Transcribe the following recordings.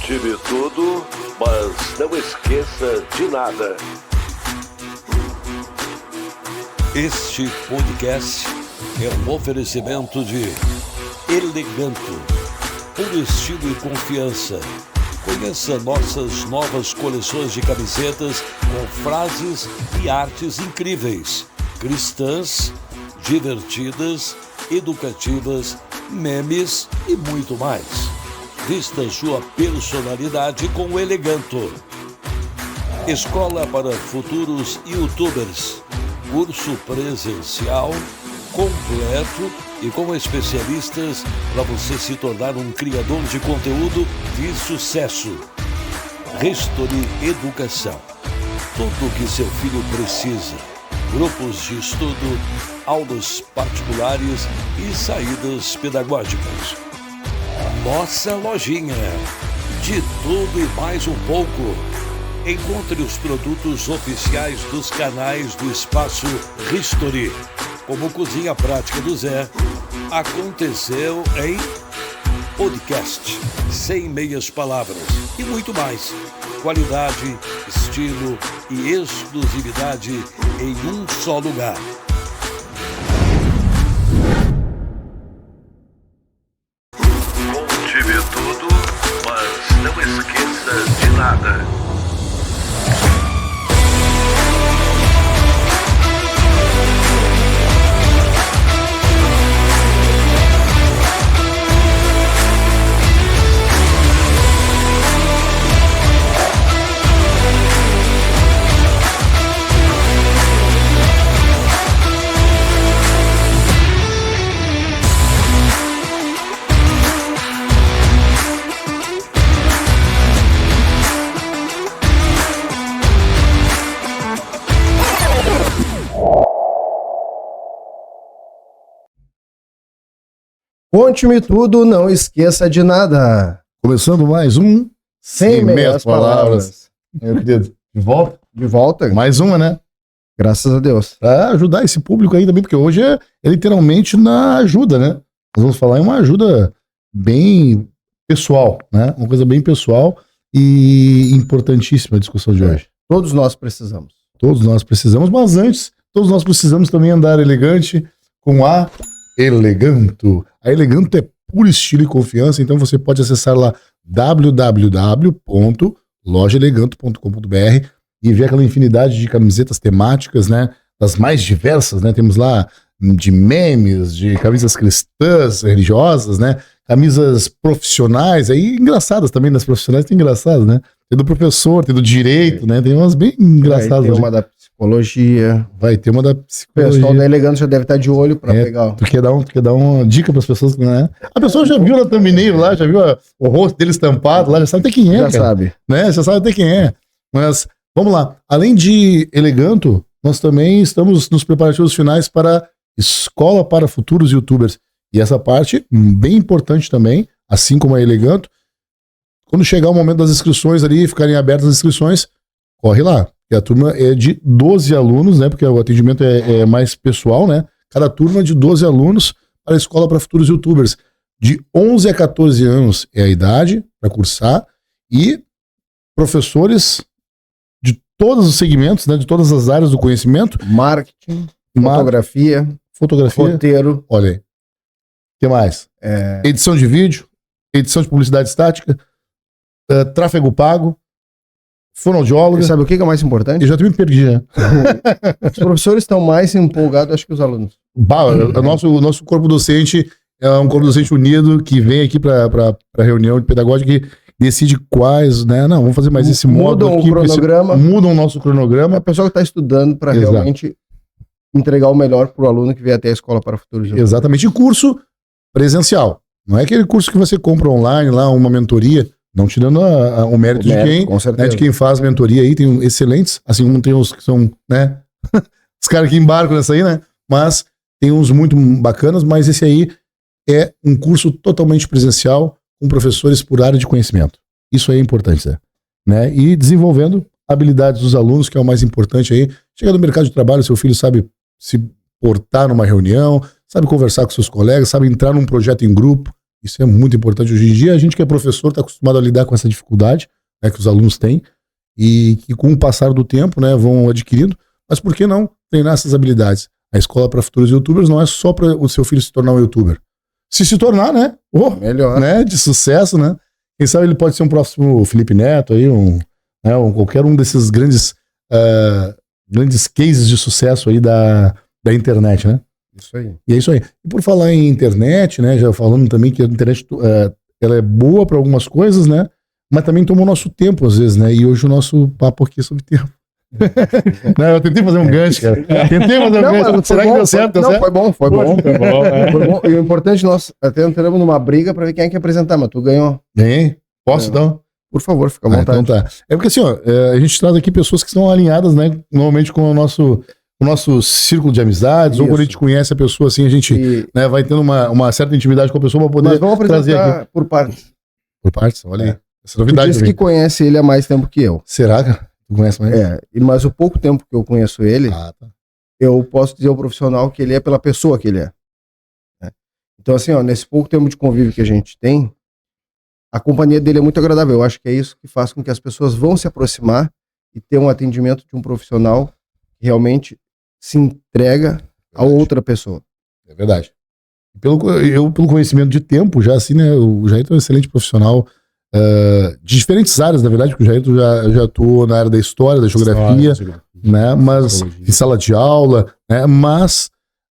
Conte-me tudo, mas não esqueça de nada. Este podcast é um oferecimento de Eleganto, puro estilo e confiança. Conheça nossas novas coleções de camisetas com frases e artes incríveis, cristãs, divertidas, educativas, memes e muito mais. Vista sua personalidade com o Eleganto. Escola para futuros YouTubers. Curso presencial, completo e com especialistas para você se tornar um criador de conteúdo de sucesso. History Educação. Tudo o que seu filho precisa. Grupos de estudo, aulas particulares e saídas pedagógicas. Nossa lojinha. De tudo e mais um pouco. Encontre os produtos oficiais dos canais do Espaço History, como Cozinha Prática do Zé, aconteceu em podcast, sem meias palavras e muito mais. Qualidade, estilo e exclusividade em um só lugar. Conte-me tudo, mas não esqueça de nada. Conte-me tudo, não esqueça de nada. Começando mais um Sem meias palavras. Meu querido, de volta? De volta. Mais uma, né? Graças a Deus. Pra ajudar esse público aí também, porque hoje é literalmente na ajuda, né? Nós vamos falar em uma ajuda bem pessoal, né? Uma coisa bem pessoal e importantíssima a discussão de hoje. Todos nós precisamos. Todos nós precisamos, mas antes, todos nós precisamos também andar elegante com a Eleganto. A Eleganto é puro estilo e confiança, então você pode acessar lá www.lojaeleganto.com.br e ver aquela infinidade de camisetas temáticas, né? Das mais diversas, né? Temos lá de memes, de camisas cristãs, religiosas, né? Camisas profissionais, aí engraçadas também, das profissionais tem engraçadas, né? Tem do professor, tem do direito, né? Tem umas bem engraçadas. Tem uma da psicologia. Vai ter uma da O psicologia. pessoal da Eleganto já deve estar de olho para pegar. Tu quer dar uma dica para as pessoas, né? A pessoa já viu na thumbnail lá, já viu o rosto dele estampado lá, já sabe até quem é, Já cara. sabe. Né? Já sabe até quem é. Mas, vamos lá. Além de Eleganto, nós também estamos nos preparativos finais para Escola para Futuros YouTubers. E essa parte, bem importante também, assim como a Eleganto, quando chegar o momento das inscrições ali, ficarem abertas as inscrições, corre lá. E a turma é de 12 alunos, né? Porque o atendimento é mais pessoal, né? Cada turma de 12 alunos para a Escola para Futuros YouTubers. De 11 a 14 anos é a idade para cursar e professores de todos os segmentos, né? De todas as áreas do conhecimento. Marketing, fotografia, roteiro. Olha aí. O que mais? Edição de vídeo, edição de publicidade estática, tráfego pago, fonoaudióloga. E sabe o que é mais importante? Eu já me perdi, né? Os professores estão mais empolgados, acho que os alunos. O nosso corpo docente é um corpo docente unido que vem aqui para reunião de pedagógica e decide quais, né? Não, vamos fazer mais esse modo aqui. Mudam o nosso cronograma. É a pessoa que está estudando para realmente entregar o melhor para o aluno que vem até a Escola para Futuros. Exatamente. E curso presencial. Não é aquele curso que você compra online, lá, uma mentoria. Não tirando o mérito de quem faz mentoria aí, tem excelentes, assim como tem os que são, né, os caras que embarcam nessa aí, né, mas tem uns muito bacanas, mas esse aí é um curso totalmente presencial, com professores por área de conhecimento. Isso aí é importante, né, e desenvolvendo habilidades dos alunos, que é o mais importante aí. Chega no mercado de trabalho, seu filho sabe se portar numa reunião, sabe conversar com seus colegas, sabe entrar num projeto em grupo. Isso é muito importante. Hoje em dia, a gente que é professor está acostumado a lidar com essa dificuldade, né, que os alunos têm, e que com o passar do tempo, né, vão adquirindo. Mas por que não treinar essas habilidades? A Escola para Futuros YouTubers não é só para o seu filho se tornar um YouTuber. Se tornar, né? Melhor. Né, de sucesso, né? Quem sabe ele pode ser um próximo Felipe Neto, aí, qualquer um desses grandes cases de sucesso aí da internet, né? Isso aí. E é isso aí. E por falar em internet, né? Já falando também que a internet ela é boa para algumas coisas, né? Mas também toma o nosso tempo, às vezes, né? E hoje o nosso papo aqui é sobre tempo. Não, eu tentei fazer um gancho, cara. Será que deu certo? Não, foi bom. Foi bom. E o importante, nós até entramos numa briga pra ver quem é que ia apresentar, mas tu ganhou. Bem, posso então? Por favor, fica à vontade. Então tá. É porque assim, ó, a gente traz aqui pessoas que estão alinhadas, né? Normalmente com o nosso círculo de amizades, ou quando a gente conhece a pessoa assim, a gente né, vai tendo uma certa intimidade com a pessoa para poder Nós vamos trazer apresentar aqui. por partes. Por partes? Olha aí. Essa novidade. Tu disse que conhece ele há mais tempo que eu. Será, cara? Tu conhece mais? Mas o pouco tempo que eu conheço ele, eu posso dizer ao profissional que ele é pela pessoa que ele é. Então, assim, ó, nesse pouco tempo de convívio que a gente tem, a companhia dele é muito agradável. Eu acho que é isso que faz com que as pessoas vão se aproximar e ter um atendimento de um profissional que realmente se entrega a outra pessoa. É verdade. Pelo conhecimento de tempo, já assim, né? O Jairton é um excelente profissional de diferentes áreas, na verdade, porque o Jairton já atuou na área da história, da geografia, né? Mas em sala de aula, né? Mas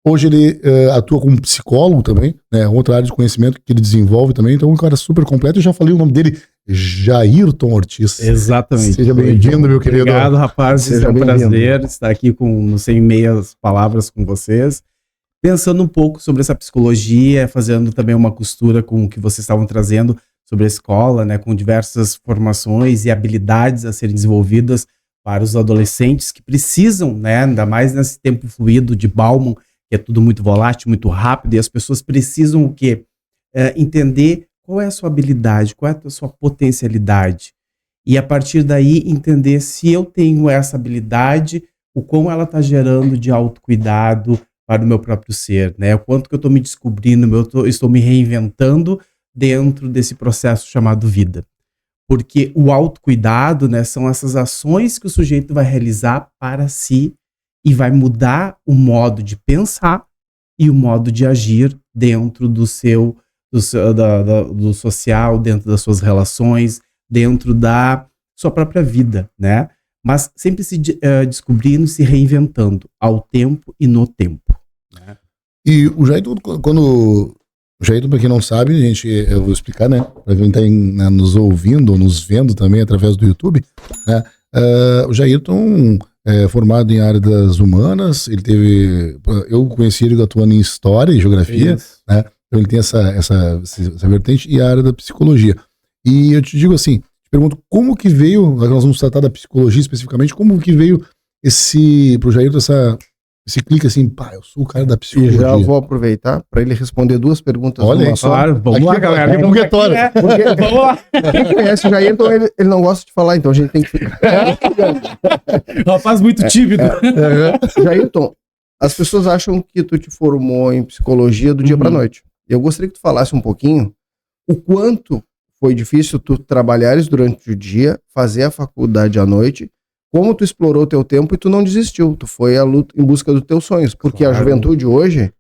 hoje ele atua como psicólogo também, né? Outra área de conhecimento que ele desenvolve também. Então, é um cara super completo. Eu já falei o nome dele, Jairton Ortiz. Exatamente. Seja bem-vindo, meu querido. Obrigado, rapaz. É um prazer estar aqui sem meias palavras com vocês. Pensando um pouco sobre essa psicologia, fazendo também uma costura com o que vocês estavam trazendo sobre a escola, né? Com diversas formações e habilidades a serem desenvolvidas para os adolescentes que precisam, né? Ainda mais nesse tempo fluido de Bauman, que é tudo muito volátil, muito rápido, e as pessoas precisam o quê? Entender qual é a sua habilidade, qual é a sua potencialidade. E a partir daí entender se eu tenho essa habilidade, o quão ela está gerando de autocuidado para o meu próprio ser, né? O quanto que eu estou me descobrindo, estou me reinventando dentro desse processo chamado vida. Porque o autocuidado, né, são essas ações que o sujeito vai realizar para si e vai mudar o modo de pensar e o modo de agir dentro do social, dentro das suas relações, dentro da sua própria vida, né? Mas sempre se descobrindo, se reinventando ao tempo e no tempo. Né? E o Jairton, o Jairton, para quem não sabe, eu vou explicar, né? Para quem está nos ouvindo ou nos vendo também através do YouTube, né? O Jairton é formado em área das humanas, eu conheci ele atuando em história e geografia, né? Então ele tem essa vertente e a área da psicologia. E eu te digo assim, te pergunto, como que veio, nós vamos tratar da psicologia especificamente, como que veio pro Jairton esse clique assim, pá, eu sou o cara da psicologia. E já vou aproveitar para ele responder duas perguntas. Olha isso. Claro, vamos lá, galera. Vamos lá. Quem conhece o Jairton, ele não gosta de falar, então a gente tem que ficar. Rapaz muito tímido. Jairton, as pessoas acham que tu te formou em psicologia do dia para noite. Eu gostaria que tu falasse um pouquinho o quanto foi difícil tu trabalhares durante o dia, fazer a faculdade à noite, como tu explorou o teu tempo e tu não desistiu, tu foi à luta em busca dos teus sonhos, porque a juventude hoje,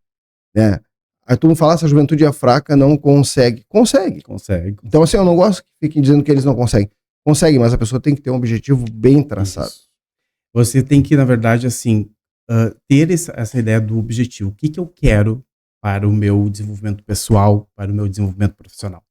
né, aí tu não fala se a juventude é fraca, não consegue. Consegue. Então assim, eu não gosto que fiquem dizendo que eles não conseguem. Consegue, mas a pessoa tem que ter um objetivo bem traçado. Isso. Você tem que, na verdade, assim, ter essa ideia do objetivo. O que eu quero para o meu desenvolvimento pessoal, para o meu desenvolvimento profissional.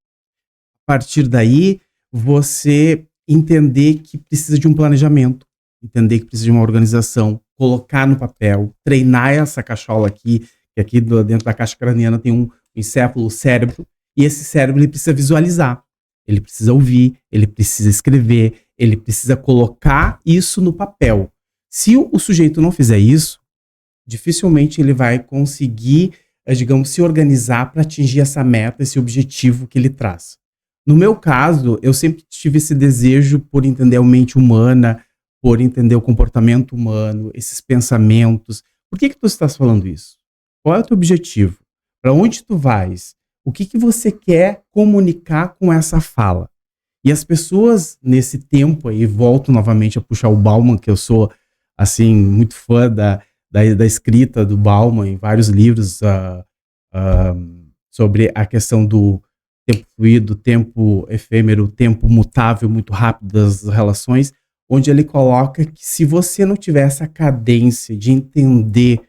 A partir daí, você entender que precisa de um planejamento, entender que precisa de uma organização, colocar no papel, treinar essa cachola aqui, que aqui dentro da caixa craniana tem um encéfalo, o cérebro, e esse cérebro ele precisa visualizar, ele precisa ouvir, ele precisa escrever, ele precisa colocar isso no papel. Se o sujeito não fizer isso, dificilmente ele vai conseguir, digamos, se organizar para atingir essa meta, esse objetivo que ele traz. No meu caso, eu sempre tive esse desejo por entender a mente humana, por entender o comportamento humano, esses pensamentos. Por que tu estás falando isso? Qual é o teu objetivo? Para onde tu vais? O que você quer comunicar com essa fala? E as pessoas, nesse tempo aí, volto novamente a puxar o Bauman, que eu sou, assim, muito fã da escrita do Bauman, em vários livros sobre a questão do tempo fluido, tempo efêmero, tempo mutável, muito rápido das relações, onde ele coloca que se você não tiver essa cadência de entender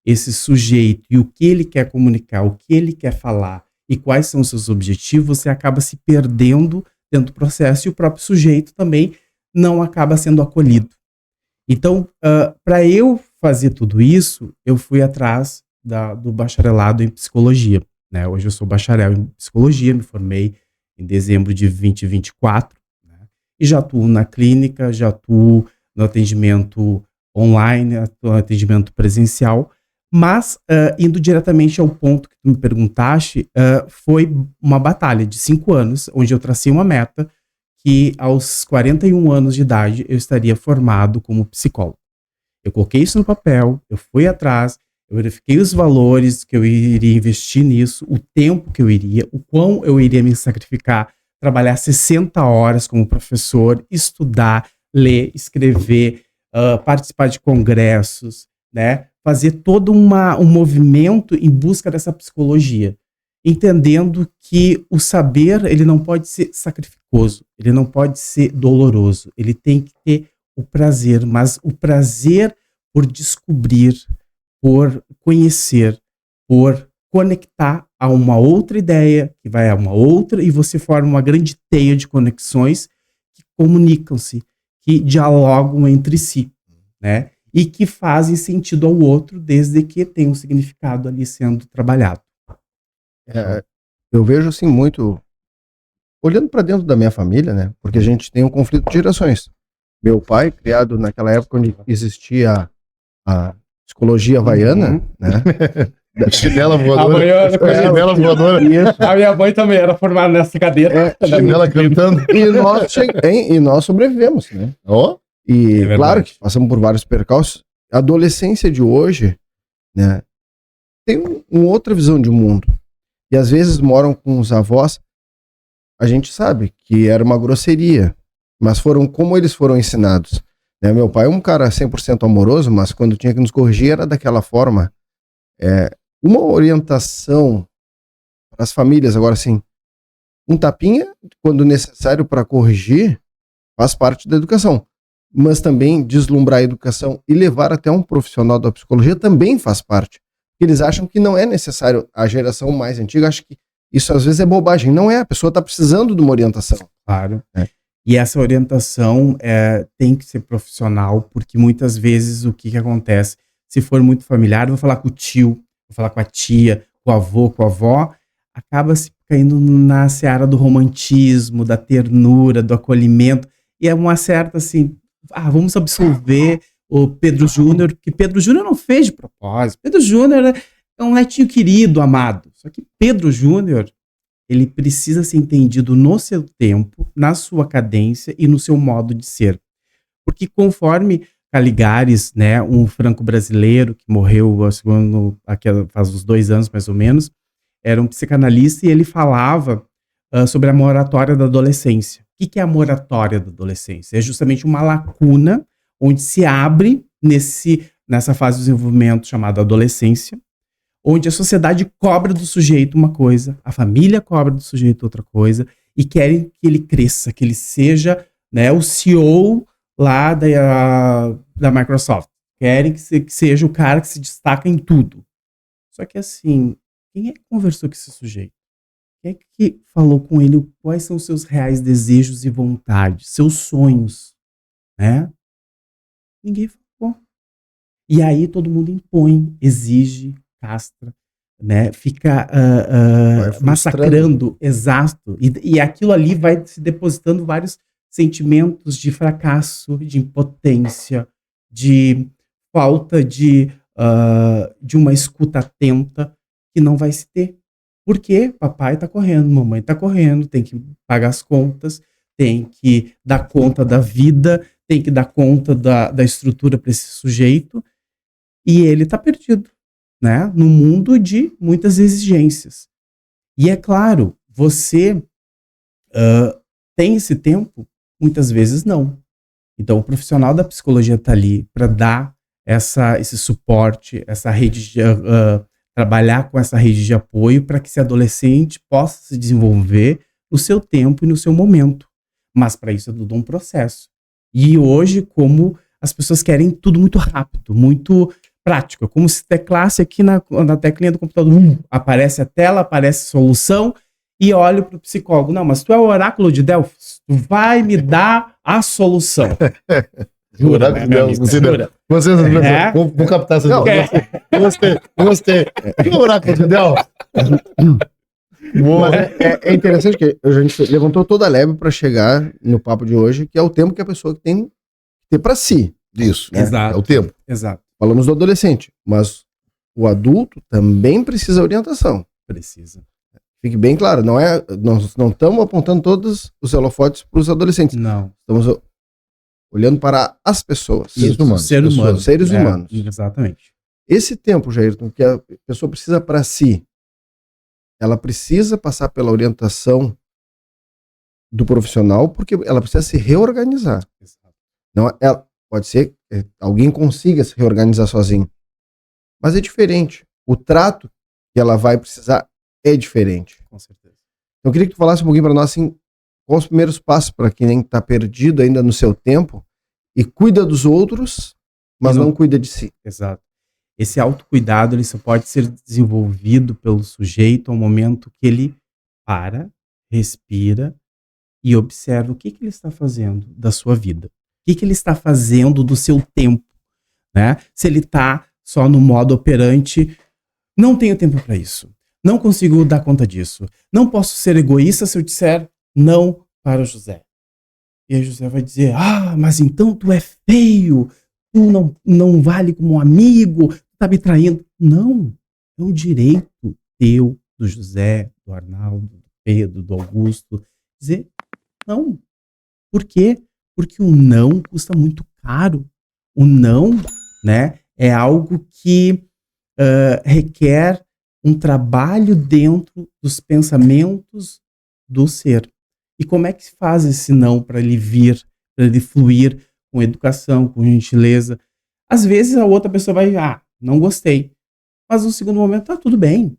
esse sujeito e o que ele quer comunicar, o que ele quer falar e quais são os seus objetivos, você acaba se perdendo dentro do processo e o próprio sujeito também não acaba sendo acolhido. Então, para eu fazer tudo isso, eu fui atrás do bacharelado em psicologia, né? Hoje eu sou bacharel em psicologia, me formei em dezembro de 2024, né? E já atuo na clínica, já atuo no atendimento online, no atendimento presencial, mas indo diretamente ao ponto que tu me perguntaste, foi uma batalha de 5 anos, onde eu tracei uma meta que aos 41 anos de idade eu estaria formado como psicólogo. Eu coloquei isso no papel, eu fui atrás, eu verifiquei os valores que eu iria investir nisso, o tempo que eu iria, o quão eu iria me sacrificar, trabalhar 60 horas como professor, estudar, ler, escrever, participar de congressos, né? Fazer todo um movimento em busca dessa psicologia, entendendo que o saber, ele não pode ser sacrificoso, ele não pode ser doloroso, ele tem que ter o prazer, mas o prazer por descobrir, por conhecer, por conectar a uma outra ideia, que vai a uma outra, e você forma uma grande teia de conexões que comunicam-se, que dialogam entre si, né? E que fazem sentido ao outro, desde que tem um significado ali sendo trabalhado. Eu vejo assim muito, olhando para dentro da minha família, né? Porque a gente tem um conflito de gerações. Meu pai, criado naquela época onde existia a psicologia havaiana, né? Chinela voadora. Chinela voadora. Isso. A minha mãe também era formada nessa cadeira. Chinela cantando. E nós sobrevivemos, né? Ó. E É claro que passamos por vários percalços. A adolescência de hoje, né, tem uma outra visão de mundo. E às vezes moram com os avós. A gente sabe que era uma grosseria, mas foram como eles foram ensinados. Né? Meu pai é um cara 100% amoroso, mas quando tinha que nos corrigir era daquela forma. Uma orientação para as famílias, agora sim, um tapinha, quando necessário para corrigir, faz parte da educação. Mas também deslumbrar a educação e levar até um profissional da psicologia também faz parte. Eles acham que não é necessário. A geração mais antiga acha que isso às vezes é bobagem. Não é, a pessoa está precisando de uma orientação. Claro. E essa orientação tem que ser profissional, porque muitas vezes o que acontece? Se for muito familiar, eu vou falar com o tio, vou falar com a tia, com o avô, com a avó, acaba se caindo na seara do romantismo, da ternura, do acolhimento, e é uma certa assim, vamos absolver o Pedro Júnior, que Pedro Júnior não fez de propósito. Pedro Júnior é um netinho querido, amado. Só que Pedro Júnior, ele precisa ser entendido no seu tempo, na sua cadência e no seu modo de ser. Porque conforme Caligares, né, um franco-brasileiro que morreu faz uns 2 anos mais ou menos, era um psicanalista e ele falava sobre a moratória da adolescência. O que é a moratória da adolescência? É justamente uma lacuna onde se abre nessa fase do desenvolvimento chamada adolescência, onde a sociedade cobra do sujeito uma coisa, a família cobra do sujeito outra coisa, e querem que ele cresça, que ele seja, né, o CEO lá da Microsoft. Querem que seja o cara que se destaca em tudo. Só que assim, quem é que conversou com esse sujeito? Quem é que falou com ele quais são os seus reais desejos e vontades, seus sonhos, né? Ninguém falou. E aí todo mundo impõe, exige, castra, né? Fica massacrando, exato. E aquilo ali vai se depositando vários sentimentos de fracasso, de impotência, de falta de uma escuta atenta que não vai se ter. Porque papai tá correndo, mamãe tá correndo, tem que pagar as contas, tem que dar conta da vida, tem que dar conta da estrutura para esse sujeito, e ele tá perdido, né? No mundo de muitas exigências. E é claro, você tem esse tempo? Muitas vezes não. Então, o profissional da psicologia está ali para dar esse suporte, essa rede de, trabalhar com essa rede de apoio para que esse adolescente possa se desenvolver no seu tempo e no seu momento. Mas para isso é tudo um processo. E hoje, como as pessoas querem tudo muito rápido, muito prático, como se teclasse aqui na teclinha do computador, aparece a tela, aparece a solução, e olho para o psicólogo. Não, mas tu é o oráculo de Delfos, tu vai me dar a solução. Jura, né, meu amigo? Jura. Vou captar essa dica. Gostei. Que oráculo de Delfos? Mas é interessante que a gente levantou toda a leve para chegar no papo de hoje, que é o tempo que a pessoa tem que ter para si. Isso, né? Exato. É o tempo. Exato. Falamos do adolescente, mas o adulto também precisa de orientação. Precisa. Fique bem claro, nós não estamos apontando todos os holofotes para os adolescentes. Não. Estamos olhando para as pessoas. Seres humanos. Seres humanos. Exatamente. Esse tempo, Jairton, que a pessoa precisa para si, ela precisa passar pela orientação do profissional, porque ela precisa se reorganizar. Exato. Não, pode ser que alguém consiga se reorganizar sozinho, mas é diferente. O trato que ela vai precisar é diferente. Com certeza. Eu queria que tu falasse um pouquinho para nós, assim, quais os primeiros passos para quem está perdido ainda no seu tempo e cuida dos outros, mas não cuida de si. Exato. Esse autocuidado, ele só pode ser desenvolvido pelo sujeito ao momento que ele para, respira e observa o que ele está fazendo da sua vida. O que ele está fazendo do seu tempo, né? Se ele está só no modo operante, não tenho tempo para isso. Não consigo dar conta disso. Não posso ser egoísta se eu disser não para o José. E aí José vai dizer, mas então tu é feio, tu não vale como um amigo, tu tá me traindo. Não, é um direito teu, do José, do Arnaldo, do Pedro, do Augusto, dizer não. Por quê? Porque o não custa muito caro. O não, né, é algo que requer um trabalho dentro dos pensamentos do ser. E como é que se faz esse não para ele vir, para ele fluir com educação, com gentileza? Às vezes a outra pessoa vai, não gostei. Mas no segundo momento, tá tudo bem.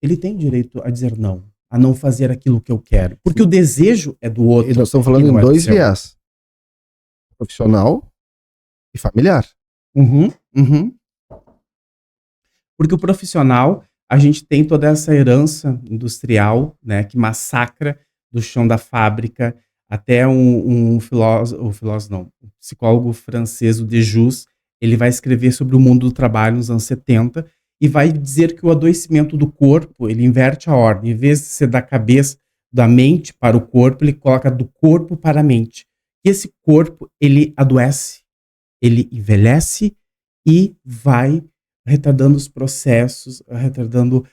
Ele tem direito a dizer não, a não fazer aquilo que eu quero. Porque o desejo é do outro. E nós estamos falando em dois viés. Profissional e familiar. Porque o profissional, a gente tem toda essa herança industrial, né, que massacra do chão da fábrica, até um psicólogo francês, o Dejus, ele vai escrever sobre o mundo do trabalho nos anos 70 e vai dizer que o adoecimento do corpo, ele inverte a ordem. Em vez de ser da cabeça, da mente para o corpo, ele coloca do corpo para a mente. E esse corpo, ele adoece, ele envelhece e vai retardando os processos, retardando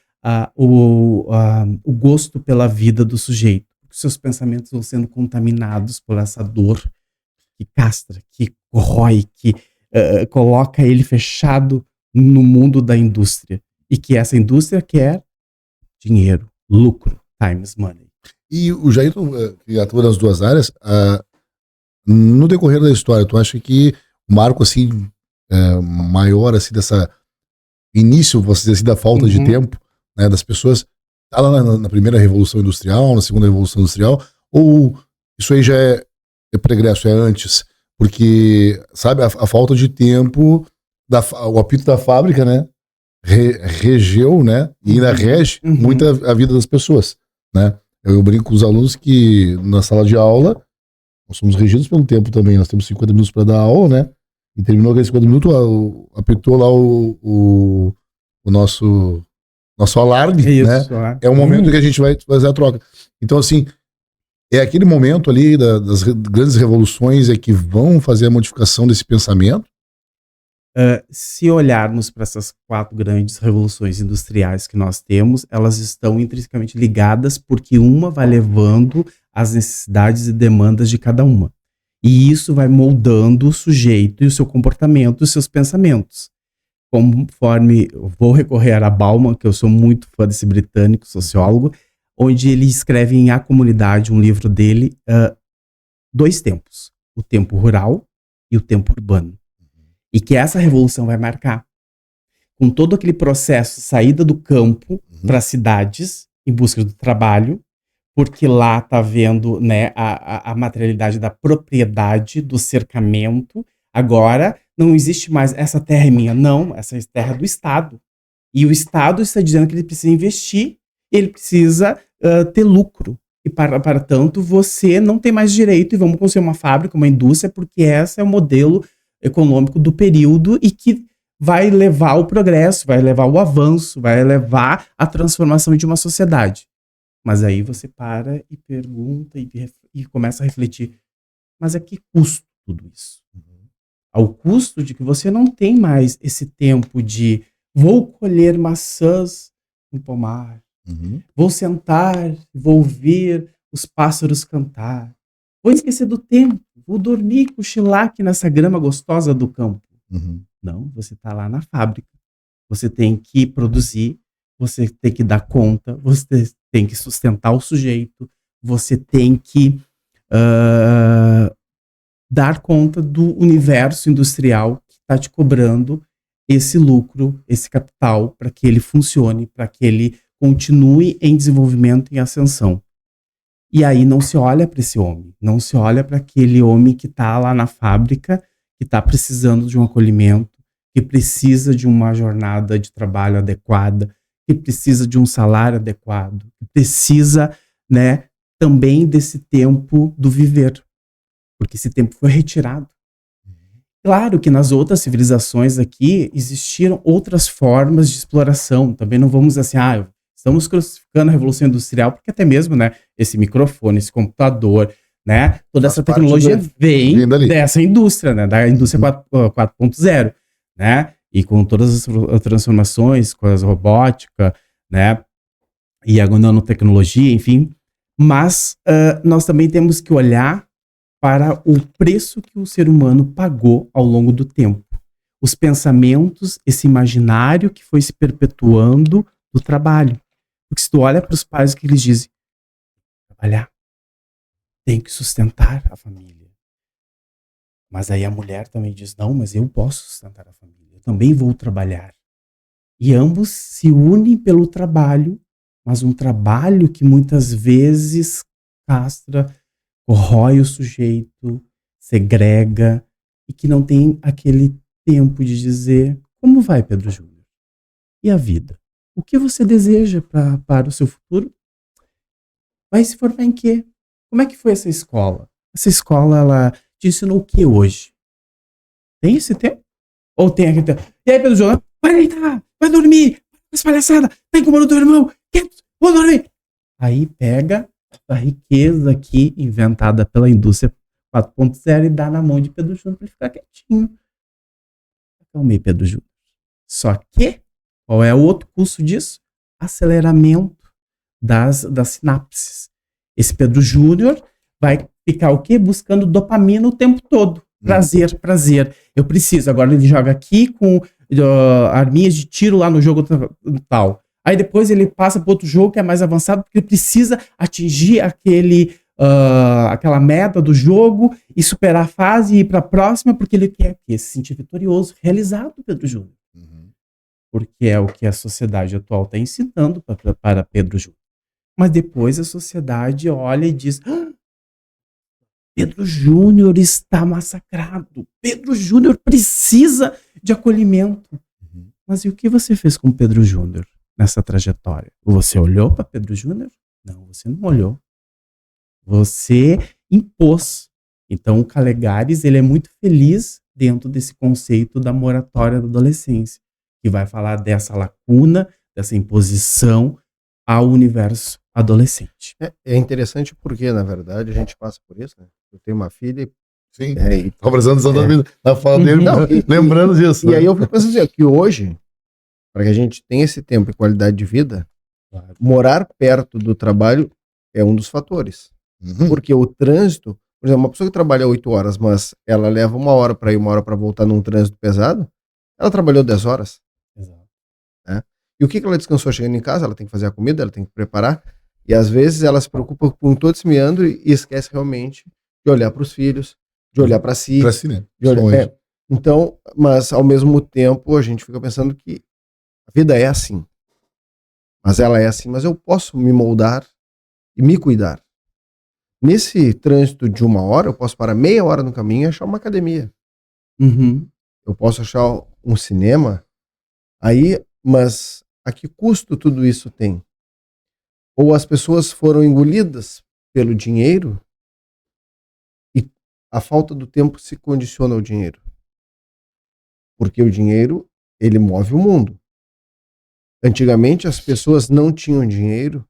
o gosto pela vida do sujeito. Os seus pensamentos vão sendo contaminados por essa dor que castra, que corrói, que coloca ele fechado no mundo da indústria. E que essa indústria quer dinheiro, lucro, times money. E o Jairton, que atua nas duas áreas, no decorrer da história, tu acha que o marco assim, maior assim, dessa início, você dizer assim, da falta de tempo, né, das pessoas, tá lá na primeira Revolução Industrial, na segunda Revolução Industrial, ou isso aí já é pregresso, é antes? Porque, sabe, a falta de tempo, o apito da fábrica, né, regeu, né, e ainda rege muito a vida das pessoas, né? Eu brinco com os alunos que na sala de aula, nós somos regidos pelo tempo também, nós temos 50 minutos para dar aula, né, e terminou aqueles 50 minutos, apitou lá o nosso alarme, isso, né? É o momento que a gente vai fazer a troca. Então, assim, é aquele momento ali das grandes revoluções que vão fazer a modificação desse pensamento. Se olharmos para essas 4 grandes revoluções industriais que nós temos, elas estão intrinsecamente ligadas porque uma vai levando as necessidades e demandas de cada uma. E isso vai moldando o sujeito e o seu comportamento, os seus pensamentos. Conforme eu vou recorrer a Bauman, que eu sou muito fã desse britânico sociólogo, onde ele escreve em A Comunidade, um livro dele, 2 tempos, o tempo rural e o tempo urbano. E que essa revolução vai marcar. Com todo aquele processo, saída do campo para as cidades, em busca do trabalho, porque lá está vendo, né, a materialidade da propriedade, do cercamento. Agora, não existe mais essa terra é minha, não, essa terra é do Estado. E o Estado está dizendo que ele precisa investir, ele precisa ter lucro. E para tanto, você não tem mais direito, e vamos construir uma fábrica, uma indústria, porque esse é o modelo econômico do período e que vai levar ao progresso, vai levar ao avanço, vai levar à transformação de uma sociedade. Mas aí você para e pergunta e começa a refletir, mas a que custo tudo isso? Ao custo de que você não tem mais esse tempo de vou colher maçãs no pomar, vou sentar, vou ouvir os pássaros cantar, vou esquecer do tempo, vou dormir, cochilar aqui nessa grama gostosa do campo. Não, você está lá na fábrica, você tem que produzir, você tem que dar conta, você tem que sustentar o sujeito, você tem que dar conta do universo industrial que está te cobrando esse lucro, esse capital, para que ele funcione, para que ele continue em desenvolvimento, em ascensão. E aí não se olha para esse homem, não se olha para aquele homem que está lá na fábrica, que está precisando de um acolhimento, que precisa de uma jornada de trabalho adequada, que precisa de um salário adequado, que precisa, né, também desse tempo do viver, porque esse tempo foi retirado. Claro que nas outras civilizações aqui existiram outras formas de exploração, também não vamos assim, estamos crucificando a Revolução Industrial, porque até mesmo, né, esse microfone, esse computador, né, toda essa tecnologia vem dessa indústria, né, da indústria 4.0, né, e com todas as transformações, com as robótica, né, e a nanotecnologia, enfim, mas nós também temos que olhar para o preço que o ser humano pagou ao longo do tempo. Os pensamentos, esse imaginário que foi se perpetuando do trabalho. Porque se tu olha para os pais, o que eles dizem? Trabalhar. Tem que sustentar a família. Mas aí a mulher também diz, não, mas eu posso sustentar a família. Eu também vou trabalhar. E ambos se unem pelo trabalho, mas um trabalho que muitas vezes castra, corrói o sujeito, segrega, e que não tem aquele tempo de dizer, como vai, Pedro Júnior? E a vida? O que você deseja para o seu futuro? Vai se formar em quê? Como é que foi essa escola? Essa escola, ela te ensinou o que hoje? Tem esse tempo? Ou tem aquele tempo? E aí, Pedro Júnior, vai deitar, vai dormir, faz palhaçada, tá incomodando teu irmão, vou dormir. Aí pega a riqueza aqui inventada pela indústria 4.0 e dá na mão de Pedro Júnior para ele ficar quietinho. Acalmei, Pedro Júnior. Só que, qual é o outro custo disso? Aceleramento das sinapses. Esse Pedro Júnior vai ficar o quê? Buscando dopamina o tempo todo. Prazer, prazer. Eu preciso. Agora ele joga aqui com arminhas de tiro lá no jogo tal. Aí depois ele passa para outro jogo que é mais avançado, porque ele precisa atingir aquela meta do jogo e superar a fase e ir para a próxima, porque ele quer se sentir vitorioso, realizado, Pedro Júnior. Porque é o que a sociedade atual está ensinando para Pedro Júnior. Mas depois a sociedade olha e diz, Pedro Júnior está massacrado, Pedro Júnior precisa de acolhimento. Mas e o que você fez com Pedro Júnior nessa trajetória? Você olhou para Pedro Júnior? Não, você não olhou. Você impôs. Então o Calegares, ele é muito feliz dentro desse conceito da moratória da adolescência, que vai falar dessa lacuna, dessa imposição ao universo adolescente. É interessante porque, na verdade, a gente passa por isso, né? Eu tenho uma filha e... Sim, tô precisando da fala dele, lembrando disso. E aí eu fico pensando assim, que hoje, para que a gente tenha esse tempo e qualidade de vida, morar perto do trabalho é um dos fatores. Porque o trânsito, por exemplo, uma pessoa que trabalha 8 horas, mas ela leva 1 hora para ir, 1 hora para voltar num trânsito pesado, ela trabalhou 10 horas. Exato. Né? E o que ela descansou chegando em casa? Ela tem que fazer a comida, ela tem que preparar. E às vezes ela se preocupa com todo esse meandro e esquece realmente de olhar para os filhos, de olhar para si. Pra si, né? de olhar, então, mas ao mesmo tempo a gente fica pensando que a vida é assim. Mas ela é assim, mas eu posso me moldar e me cuidar. Nesse trânsito de 1 hora, eu posso parar meia hora no caminho e achar uma academia. Uhum. Eu posso achar um cinema. Aí, mas a que custo tudo isso tem? Ou as pessoas foram engolidas pelo dinheiro e a falta do tempo se condiciona ao dinheiro. Porque o dinheiro, ele move o mundo. Antigamente as pessoas não tinham dinheiro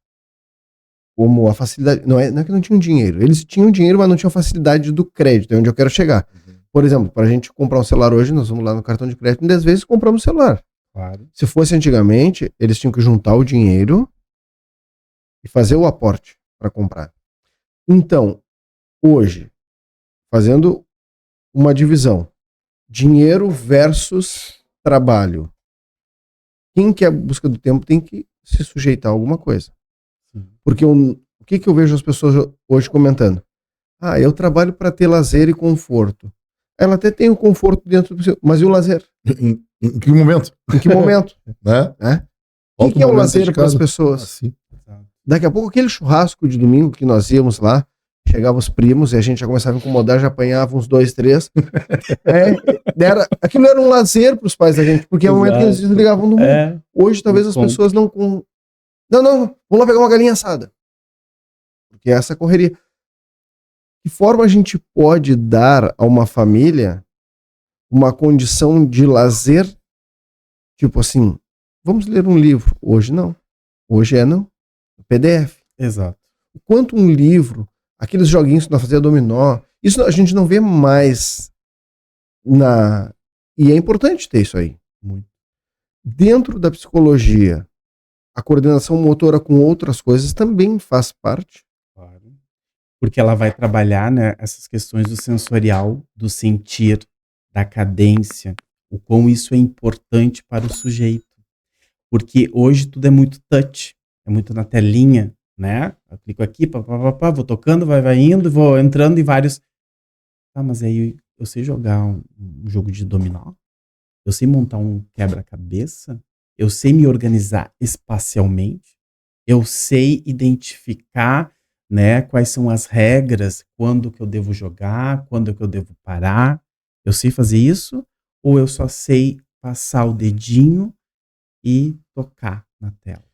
como a facilidade. Não é que não tinham dinheiro. Eles tinham dinheiro, mas não tinham facilidade do crédito. É onde eu quero chegar. Por exemplo, para a gente comprar um celular hoje, nós vamos lá no cartão de crédito e 10 vezes compramos um celular. Claro. Se fosse antigamente, eles tinham que juntar o dinheiro e fazer o aporte para comprar. Então, hoje, fazendo uma divisão, dinheiro versus trabalho. Quem quer a busca do tempo tem que se sujeitar a alguma coisa. Porque o que eu vejo as pessoas hoje comentando? Ah, eu trabalho para ter lazer e conforto. Ela até tem o conforto dentro do seu, mas e o lazer? Em que momento? Em que momento? Né? O que é o lazer para as pessoas? Assim. Daqui a pouco aquele churrasco de domingo que nós íamos lá, chegavam os primos e a gente já começava a incomodar, já apanhava uns 2, 3. Aquilo era um lazer para os pais da gente, porque é o momento que eles desligavam do mundo. Hoje talvez as pessoas não... Não, vamos lá pegar uma galinha assada. Porque essa correria. Que forma a gente pode dar a uma família uma condição de lazer, tipo assim, vamos ler um livro. Hoje não. Hoje é não. PDF. Exato. O quanto um livro, aqueles joguinhos que nós fazíamos dominó, isso a gente não vê mais na... E é importante ter isso aí. Muito. Dentro da psicologia, a coordenação motora com outras coisas também faz parte. Claro. Porque ela vai trabalhar, né, essas questões do sensorial, do sentir, da cadência, o quão isso é importante para o sujeito. Porque hoje tudo é muito touch, é muito na telinha, né? Eu clico aqui, vou tocando, vai indo, vou entrando em vários... Ah, mas aí eu sei jogar um jogo de dominó? Eu sei montar um quebra-cabeça? Eu sei me organizar espacialmente? Eu sei identificar, né, quais são as regras, quando que eu devo jogar, quando que eu devo parar? Eu sei fazer isso? Ou eu só sei passar o dedinho e tocar na tela,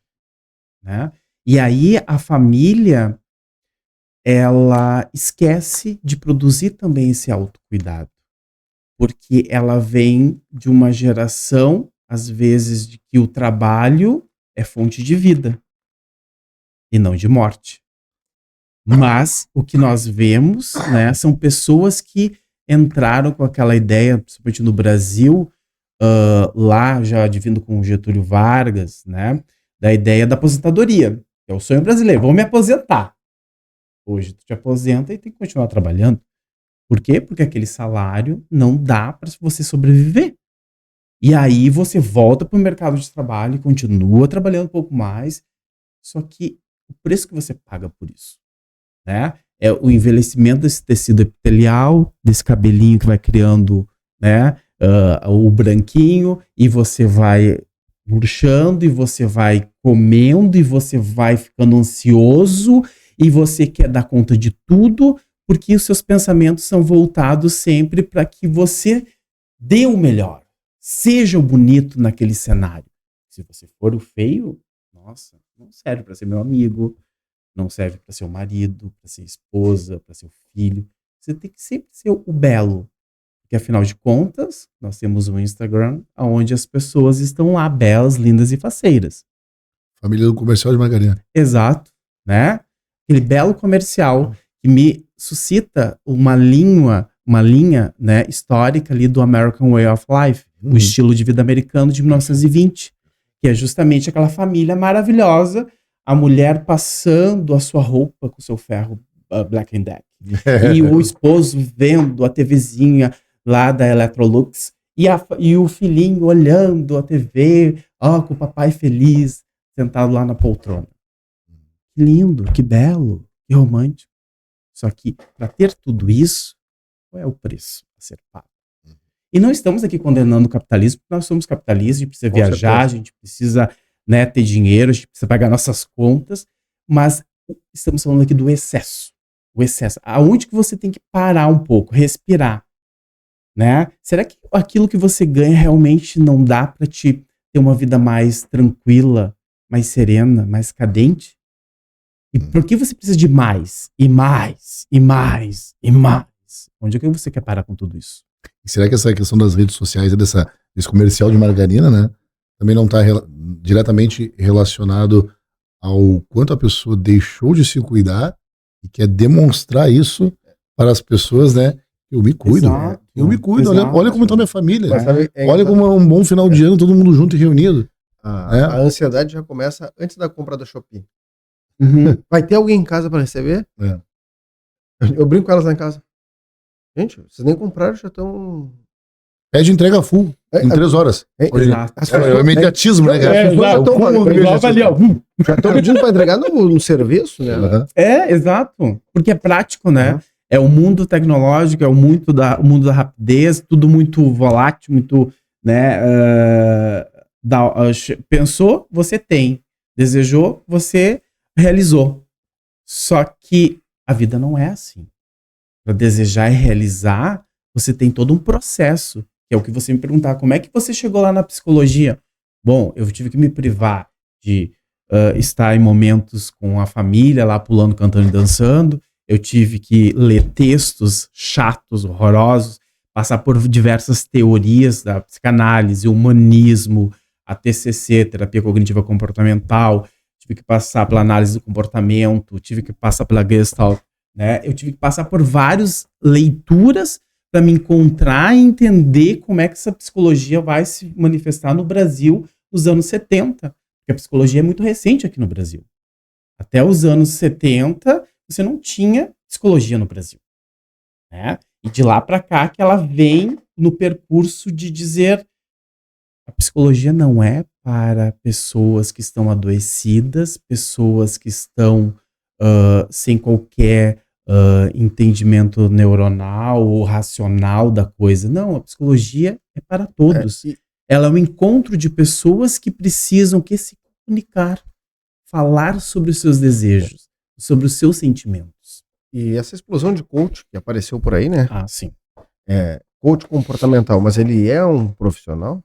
né? E aí a família, ela esquece de produzir também esse autocuidado, porque ela vem de uma geração, às vezes, de que o trabalho é fonte de vida e não de morte. Mas o que nós vemos, né, são pessoas que entraram com aquela ideia, principalmente no Brasil, lá já vindo com Getúlio Vargas, né, da ideia da aposentadoria, que é o sonho brasileiro, vou me aposentar. Hoje tu te aposenta e tem que continuar trabalhando. Por quê? Porque aquele salário não dá para você sobreviver. E aí você volta para o mercado de trabalho e continua trabalhando um pouco mais, só que o preço que você paga por isso, né, é o envelhecimento desse tecido epitelial, desse cabelinho que vai criando, né, o branquinho, e você vai murchando, e você vai comendo, e você vai ficando ansioso, e você quer dar conta de tudo, porque os seus pensamentos são voltados sempre para que você dê o melhor, seja o bonito naquele cenário. Se você for o feio, nossa, não serve para ser meu amigo, não serve para ser o marido, para ser esposa, para ser o filho. Você tem que sempre ser o belo. Porque, afinal de contas, nós temos um Instagram onde as pessoas estão lá, belas, lindas e faceiras. Família do comercial de margarina. Exato, né? Aquele belo comercial que me suscita uma linha, né, histórica ali do American Way of Life, o estilo de vida americano de 1920, que é justamente aquela família maravilhosa, a mulher passando a sua roupa com seu ferro Black and Deck, e o esposo vendo a TVzinha lá da Electrolux, e o filhinho olhando a TV, com o papai feliz, sentado lá na poltrona. que lindo, que belo, que romântico. Só que para ter tudo isso, qual é o preço a ser pago? E não estamos aqui condenando o capitalismo, porque nós somos capitalistas, a gente precisa viajar, a gente precisa, né, ter dinheiro, a gente precisa pagar nossas contas, mas estamos falando aqui do excesso. O excesso. Aonde que você tem que parar um pouco, respirar, né? Será que aquilo que você ganha realmente não dá para te ter uma vida mais tranquila, mais serena, mais cadente? E por que você precisa de mais, e mais, e mais, e mais? Onde é que você quer parar com tudo isso? E será que essa questão das redes sociais e desse comercial de margarina, né, também não está diretamente relacionado ao quanto a pessoa deixou de se cuidar e quer demonstrar isso para as pessoas, né? Eu me cuido. Exato, Eu me cuido. Olha como está minha família. Mas sabe, Olha como é um bom final de ano, todo mundo junto e reunido. a ansiedade já começa antes da compra da Shopee. Uhum. Vai ter alguém em casa para receber? É. Eu brinco com elas lá em casa. Gente, vocês nem compraram, já estão... Pede entrega full, em 3 horas. Exato. É o imediatismo, né, cara? Já estão pedindo para entregar no serviço, né? Uhum. Exato. Porque é prático, né? É o mundo tecnológico, é o mundo da rapidez, tudo muito volátil, muito, né? Pensou, você tem. Desejou, você realizou. Só que a vida não é assim. Para desejar e realizar, você tem todo um processo, que é o que você me perguntar, como é que você chegou lá na psicologia? Bom, eu tive que me privar de estar em momentos com a família, lá pulando, cantando e dançando, eu tive que ler textos chatos, horrorosos, passar por diversas teorias da psicanálise, humanismo, a TCC, terapia cognitiva comportamental, tive que passar pela análise do comportamento, tive que passar pela Gestalt, né? Eu tive que passar por várias leituras para me encontrar e entender como é que essa psicologia vai se manifestar no Brasil nos anos 70, porque a psicologia é muito recente aqui no Brasil. Até os anos 70, você não tinha psicologia no Brasil, né? E de lá para cá que ela vem no percurso de dizer a psicologia não é para pessoas que estão adoecidas, pessoas que estão sem qualquer entendimento neuronal ou racional da coisa. Não, a psicologia é para todos. Ela é um encontro de pessoas que precisam se comunicar, falar sobre os seus desejos, sobre os seus sentimentos. E essa explosão de coach que apareceu por aí, né? Ah, sim. Coach comportamental, mas ele é um profissional?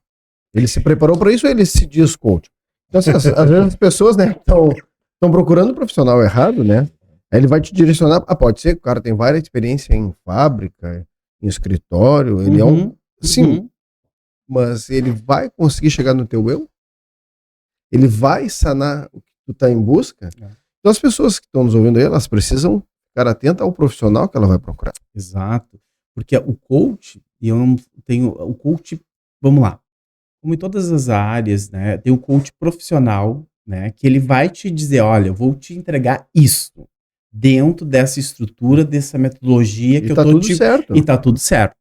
Ele se preparou para isso ou ele se diz coach? Então, assim, às vezes as pessoas, né, estão procurando um profissional errado, né? Aí ele vai te direcionar. Pode ser que o cara tem várias experiências em fábrica, em escritório. Ele é um. Sim. Mas ele vai conseguir chegar no teu eu? Ele vai sanar o que tu tá em busca? Então as pessoas que estão nos ouvindo aí, elas precisam ficar atentas ao profissional que ela vai procurar. Exato. Porque o coach, e eu não tenho. O coach, vamos lá. Como em todas as áreas, né? Tem o coach profissional, né? Que ele vai te dizer: olha, eu vou te entregar isso. Dentro dessa estrutura, dessa metodologia que eu tô tudo certo. E tá tudo certo.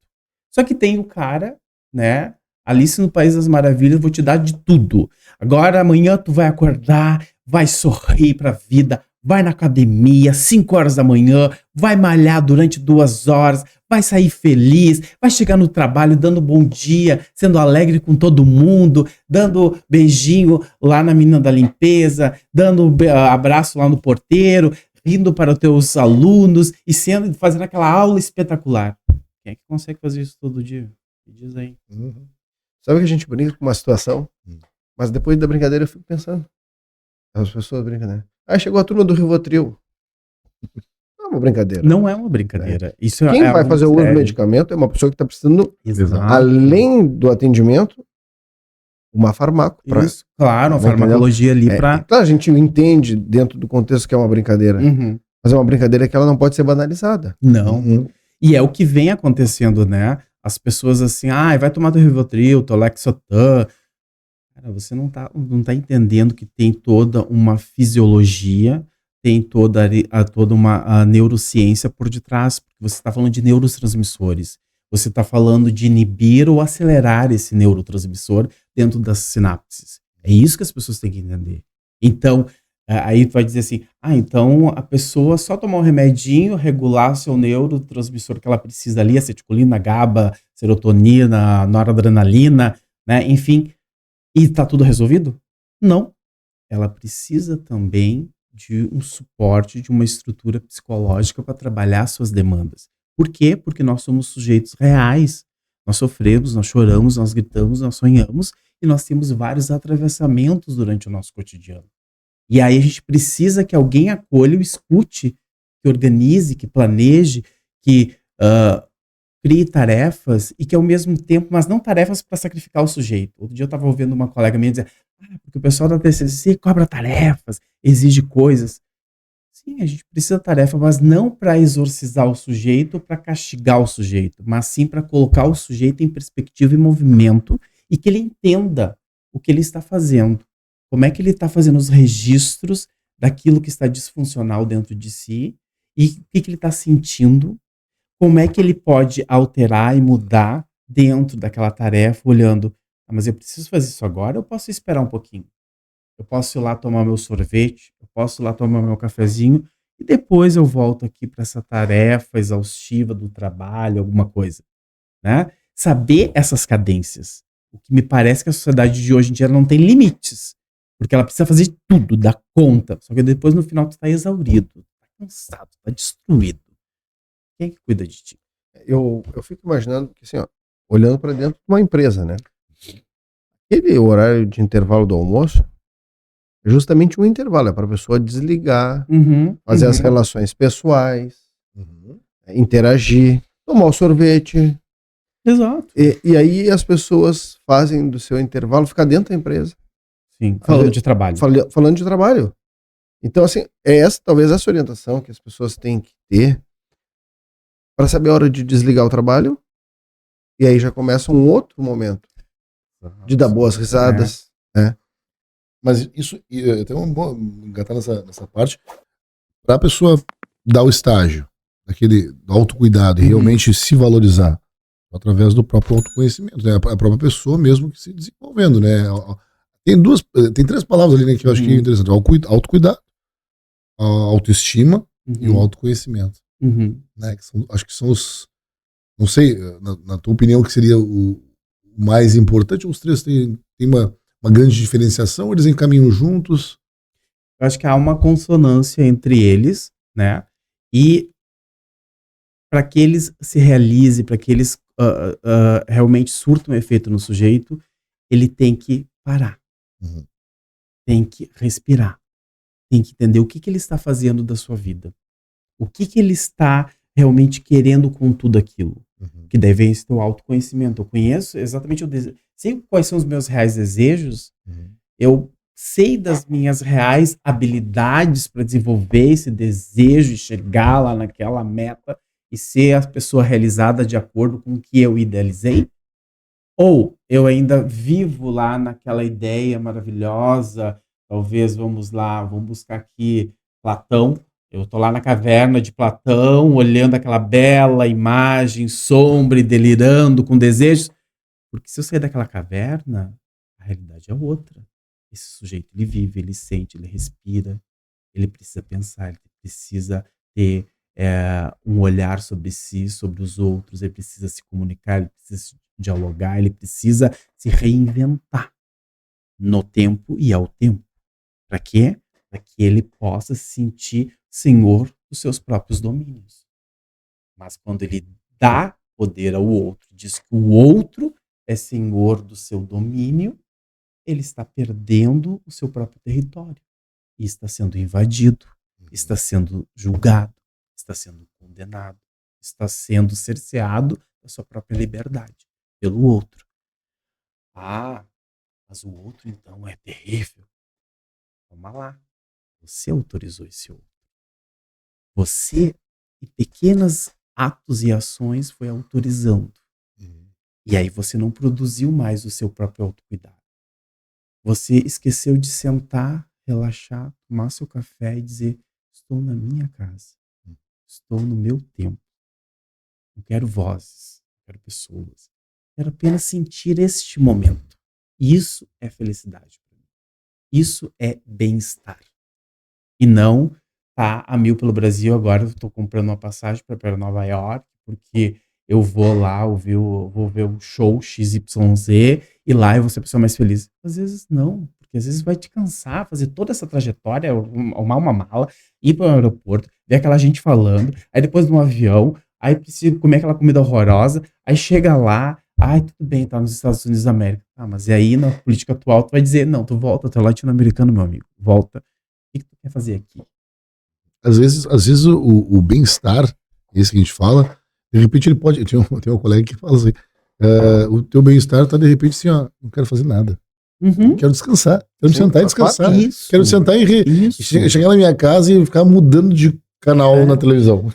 Só que tem o cara, né? Alice no País das Maravilhas, vou te dar de tudo. Agora, amanhã tu vai acordar, vai sorrir pra vida, vai na academia, 5 horas da manhã, vai malhar durante 2 horas, vai sair feliz, vai chegar no trabalho dando bom dia, sendo alegre com todo mundo, dando beijinho lá na menina da limpeza, dando abraço lá no porteiro, rindo para os teus alunos e fazendo aquela aula espetacular. Quem é que consegue fazer isso todo dia? Me diz aí. Sabe que a gente brinca com uma situação, mas depois da brincadeira eu fico pensando. As pessoas brincam, né? Chegou a turma do Rivotril. Não é uma brincadeira. Não é uma brincadeira. Isso Quem vai fazer o uso do medicamento é uma pessoa que está precisando, além do atendimento, uma farmaco. Isso, claro, uma farmacologia ali para... Claro, a gente entende dentro do contexto que é uma brincadeira, mas é uma brincadeira que ela não pode ser banalizada. Não. E é o que vem acontecendo, né? As pessoas assim, vai tomar teu Rivotril, teu Lexotan. Cara, você não tá entendendo que tem toda uma fisiologia, tem toda uma neurociência por detrás, porque você está falando de neurotransmissores. Você está falando de inibir ou acelerar esse neurotransmissor dentro das sinapses. É isso que as pessoas têm que entender. Então, Aí tu vai dizer assim, então a pessoa só tomar um remedinho, regular seu neurotransmissor que ela precisa ali, acetilcolina, GABA, serotonina, noradrenalina, né, enfim, e tá tudo resolvido? Não. Ela precisa também de um suporte, de uma estrutura psicológica para trabalhar suas demandas. Por quê? Porque nós somos sujeitos reais. Nós sofremos, nós choramos, nós gritamos, nós sonhamos e nós temos vários atravessamentos durante o nosso cotidiano. E aí a gente precisa que alguém acolha, o escute, que organize, que planeje, que crie tarefas e que ao mesmo tempo, mas não tarefas para sacrificar o sujeito. Outro dia eu estava ouvindo uma colega minha dizer, porque o pessoal da TCC cobra tarefas, exige coisas. Sim, a gente precisa de tarefa, mas não para exorcizar o sujeito ou para castigar o sujeito, mas sim para colocar o sujeito em perspectiva e movimento e que ele entenda o que ele está fazendo. Como é que ele está fazendo os registros daquilo que está disfuncional dentro de si e o que ele está sentindo, como é que ele pode alterar e mudar dentro daquela tarefa, olhando, mas eu preciso fazer isso agora ou eu posso esperar um pouquinho? Eu posso ir lá tomar meu sorvete, eu posso ir lá tomar meu cafezinho e depois eu volto aqui para essa tarefa exaustiva do trabalho, alguma coisa, né? Saber essas cadências. O que me parece que a sociedade de hoje em dia não tem limites, porque ela precisa fazer tudo, dar conta, só que depois no final tu tá exaurido, tá cansado, tá destruído. Quem é que cuida de ti? Eu fico imaginando que, assim, ó, olhando para dentro de uma empresa, né? Aquele horário de intervalo do almoço é justamente um intervalo, é para a pessoa desligar, fazer as relações pessoais, interagir, tomar o sorvete. Exato. E aí as pessoas fazem do seu intervalo ficar dentro da empresa. Sim, falando de trabalho. Falando de trabalho. Então, assim, talvez essa orientação que as pessoas têm que ter para saber a hora de desligar o trabalho, e aí já começa um outro momento de dar boas risadas, né? Mas isso, tem um bom engatar nessa parte, para a pessoa dar o estágio do autocuidado e realmente se valorizar através do próprio autoconhecimento, né? A própria pessoa mesmo que se desenvolvendo, né? Tem 3 palavras ali, né, que eu acho que é interessante: autocuidado, a autoestima e o autoconhecimento, né? Acho que são os, não sei, na tua opinião, que seria o mais importante. Os 3 têm uma grande diferenciação, eles encaminham juntos? Eu acho que há uma consonância entre eles, né? E para que eles se realizem, para que eles realmente surtam efeito no sujeito, ele tem que parar, tem que respirar, tem que entender o que ele está fazendo da sua vida, o que ele está realmente querendo com tudo aquilo, que deve ser o autoconhecimento. Eu conheço exatamente sei quais são os meus reais desejos, eu sei das minhas reais habilidades para desenvolver esse desejo e chegar lá naquela meta e ser a pessoa realizada de acordo com o que eu idealizei? Ou eu ainda vivo lá naquela ideia maravilhosa, talvez, vamos buscar aqui Platão, eu estou lá na caverna de Platão, olhando aquela bela imagem, sombra e delirando com desejos, porque se eu sair daquela caverna, a realidade é outra. Esse sujeito, ele vive, ele sente, ele respira, ele precisa pensar, ele precisa ter um olhar sobre si, sobre os outros, ele precisa se comunicar, ele precisa se dialogar, ele precisa se reinventar no tempo e ao tempo. Para quê? Para que ele possa se sentir senhor dos seus próprios domínios. Mas quando ele dá poder ao outro, diz que o outro é senhor do seu domínio, ele está perdendo o seu próprio território e está sendo invadido, está sendo julgado, está sendo condenado, está sendo cerceado da sua própria liberdade pelo outro. Mas o outro então é terrível. Vamos lá. Você autorizou esse outro. Você, em pequenos atos e ações, foi autorizando. E aí você não produziu mais o seu próprio autocuidado. Você esqueceu de sentar, relaxar, tomar seu café e dizer: estou na minha casa. Estou no meu tempo. Não quero vozes, não quero pessoas. Quero apenas sentir este momento. Isso é felicidade para mim. Isso é bem-estar. E não tá a 1000 pelo Brasil, agora eu tô comprando uma passagem para Nova York, porque eu vou lá vou ver o show XYZ e lá eu vou ser a pessoa mais feliz. Às vezes não, porque às vezes vai te cansar fazer toda essa trajetória, arrumar uma mala, ir para o aeroporto, ver aquela gente falando, aí depois no avião, aí precisa comer aquela comida horrorosa, aí chega lá, ai, tudo bem, tá nos Estados Unidos da América. Ah, mas e aí na política atual tu vai dizer, não, tu volta, tu é latino-americano, meu amigo, volta. O que tu quer fazer aqui? Às vezes o bem-estar, esse que a gente fala, de repente ele pode. Tem um colega que fala assim: o teu bem-estar tá de repente assim, ó, não quero fazer nada. Quero descansar. Quero sentar e descansar. Isso. Quero sentar e chegar na minha casa e ficar mudando de canal na televisão.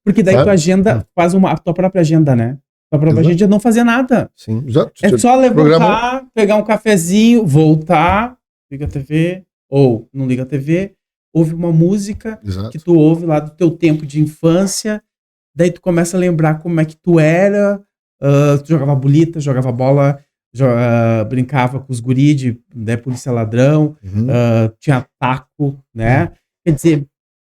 Porque daí tua agenda faz a tua própria agenda, né? Tua própria agenda é não fazer nada. Sim. É só levantar, pegar um cafezinho, voltar, liga a TV, ou não liga a TV, ouve uma música que tu ouve lá do teu tempo de infância, daí tu começa a lembrar como é que tu era, tu jogava bolita, jogava bola, brincava com os guris de polícia ladrão, tinha taco, né? Quer dizer,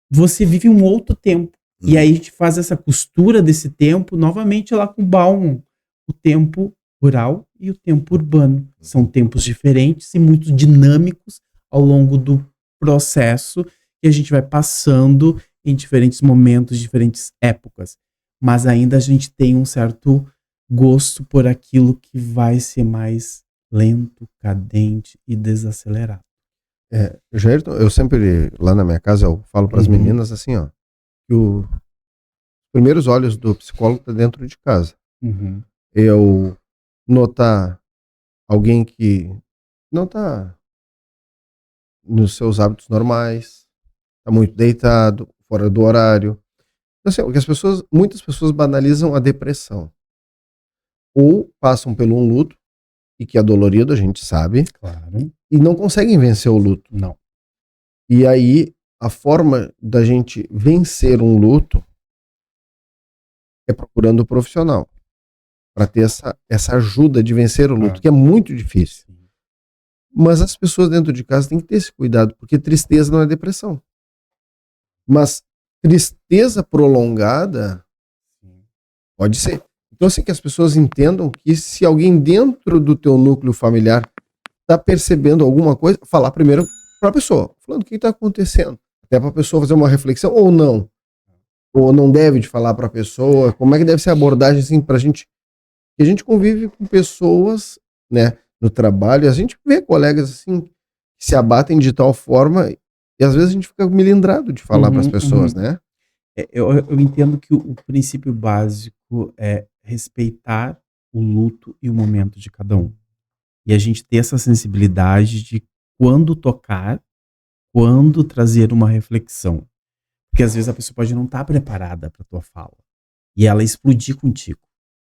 você vive um outro tempo. E aí a gente faz essa costura desse tempo novamente lá com o Bauman. O tempo rural e o tempo urbano. São tempos diferentes e muito dinâmicos ao longo do processo que a gente vai passando em diferentes momentos, diferentes épocas. Mas ainda a gente tem um certo gosto por aquilo que vai ser mais lento, cadente e desacelerado. Jairton, eu sempre, lá na minha casa, eu falo para as meninas assim, ó, que os primeiros olhos do psicólogo tá dentro de casa. Eu notar alguém que não tá nos seus hábitos normais, tá muito deitado, fora do horário. Então, assim, porque muitas pessoas banalizam a depressão. Ou passam pelo um luto, e que é dolorido, a gente sabe, Claro. e não conseguem vencer o luto. Não. E aí, a forma da gente vencer um luto é procurando o profissional, para ter essa ajuda de vencer o luto, que é muito difícil. Mas as pessoas dentro de casa têm que ter esse cuidado, porque tristeza não é depressão. Mas tristeza prolongada pode ser. Então, assim, que as pessoas entendam que se alguém dentro do teu núcleo familiar está percebendo alguma coisa, falar primeiro para a pessoa, falando o que está acontecendo. Até para a pessoa fazer uma reflexão, ou não. Ou não deve de falar para a pessoa, como é que deve ser a abordagem, assim, para a gente. Que a gente convive com pessoas, né, no trabalho, e a gente vê colegas, assim, que se abatem de tal forma, e às vezes a gente fica melindrado de falar para as pessoas, né? Eu entendo que o princípio básico é respeitar o luto e o momento de cada um. E a gente ter essa sensibilidade de quando tocar, quando trazer uma reflexão. Porque às vezes a pessoa pode não estar preparada para a tua fala. E ela explodir contigo.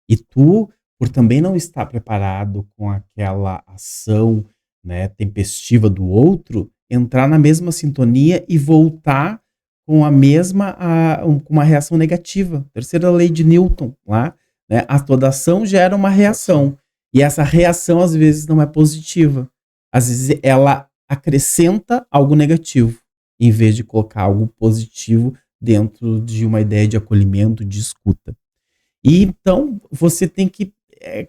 E tu, por também não estar preparado com aquela ação, né, tempestiva do outro, entrar na mesma sintonia e voltar com com uma reação negativa. Terceira lei de Newton, lá, né? A toda ação gera uma reação. E essa reação, às vezes, não é positiva. Às vezes, ela acrescenta algo negativo, em vez de colocar algo positivo dentro de uma ideia de acolhimento, de escuta. E, então, você tem que...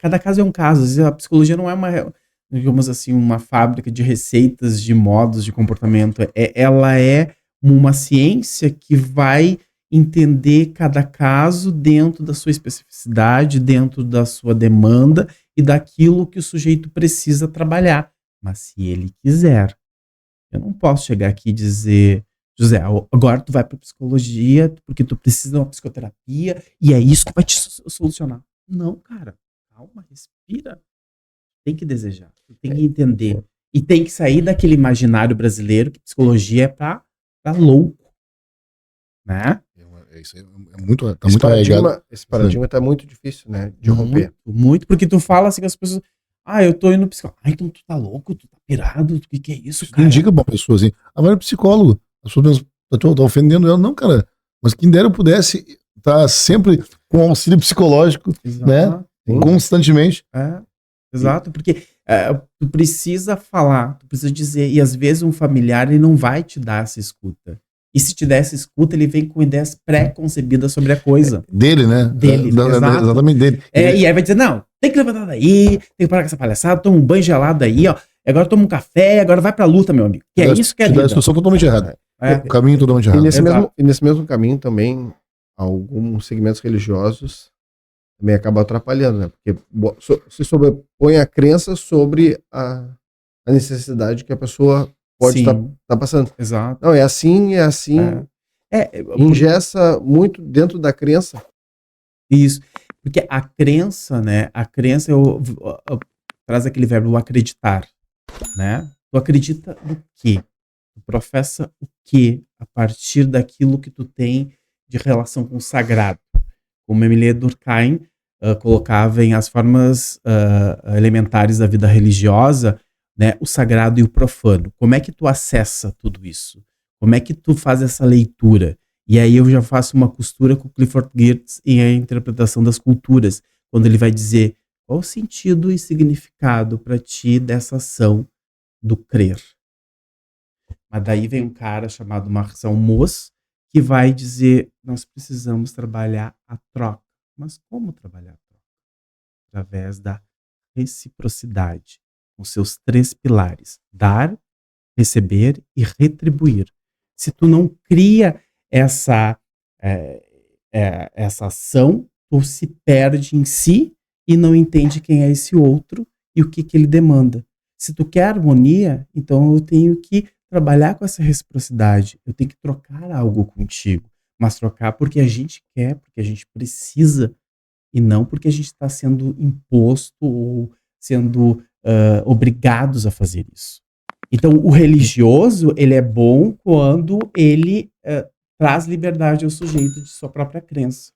cada caso é um caso. Às vezes, a psicologia não é digamos assim, uma fábrica de receitas, de modos de comportamento. Ela é uma ciência que vai entender cada caso dentro da sua especificidade, dentro da sua demanda e daquilo que o sujeito precisa trabalhar. Mas se ele quiser, eu não posso chegar aqui e dizer, José, agora tu vai para psicologia porque tu precisa de uma psicoterapia e é isso que vai te solucionar. Não, cara, calma, respira. Tem que desejar, tem que entender. E tem que sair daquele imaginário brasileiro que psicologia é pra louco. Né? Isso é muito, tá muito arraigado. Esse paradigma tá muito difícil, né, de romper. Muito, porque tu fala assim com as pessoas, eu tô indo no psicólogo. Então tu tá louco, tu tá pirado, o que é isso, cara? Indica pra pessoa assim, vai no psicólogo. As pessoas tá ofendendo ela. Não, cara, mas quem dera eu pudesse estar sempre com auxílio psicológico, né, constantemente. Exato, porque Tu precisa falar, tu precisa dizer, e às vezes um familiar ele não vai te dar essa escuta. E se te der essa escuta, ele vem com ideias pré-concebidas sobre a coisa. Dele, né? Dele, exato. Exatamente dele. E aí vai dizer, não, tem que levantar daí, tem que parar com essa palhaçada, toma um banho gelado aí, ó. Agora toma um café, agora vai pra luta, meu amigo. Que é isso que é a vida. instrução totalmente errada. É. O caminho totalmente errado. E nesse mesmo caminho também, alguns segmentos religiosos também acabam atrapalhando, né? Porque se sobrepõe a crença sobre a necessidade que a pessoa pode estar passando. Exato. Não, é assim. Engessa muito dentro da crença. Isso. Porque a crença, né? A crença traz aquele verbo, o acreditar, né? Tu acredita no quê? Tu professa o quê? A partir daquilo que tu tem de relação com o sagrado. Como Emile Durkheim colocava em as formas elementares da vida religiosa, né, o sagrado e o profano. Como é que tu acessa tudo isso? Como é que tu faz essa leitura? E aí eu já faço uma costura com o Clifford Geertz em A Interpretação das Culturas, quando ele vai dizer qual o sentido e significado para ti dessa ação do crer. Mas daí vem um cara chamado Marcel Mauss, que vai dizer, nós precisamos trabalhar a troca. Mas como trabalhar a troca? Através da reciprocidade, com seus 3 pilares: dar, receber e retribuir. Se tu não cria essa ação, tu se perde em si e não entende quem é esse outro e o que ele demanda. Se tu quer harmonia, então eu tenho que trabalhar com essa reciprocidade, eu tenho que trocar algo contigo, mas trocar porque a gente quer, porque a gente precisa, e não porque a gente está sendo imposto ou sendo obrigados a fazer isso. Então, o religioso, ele é bom quando ele traz liberdade ao sujeito de sua própria crença.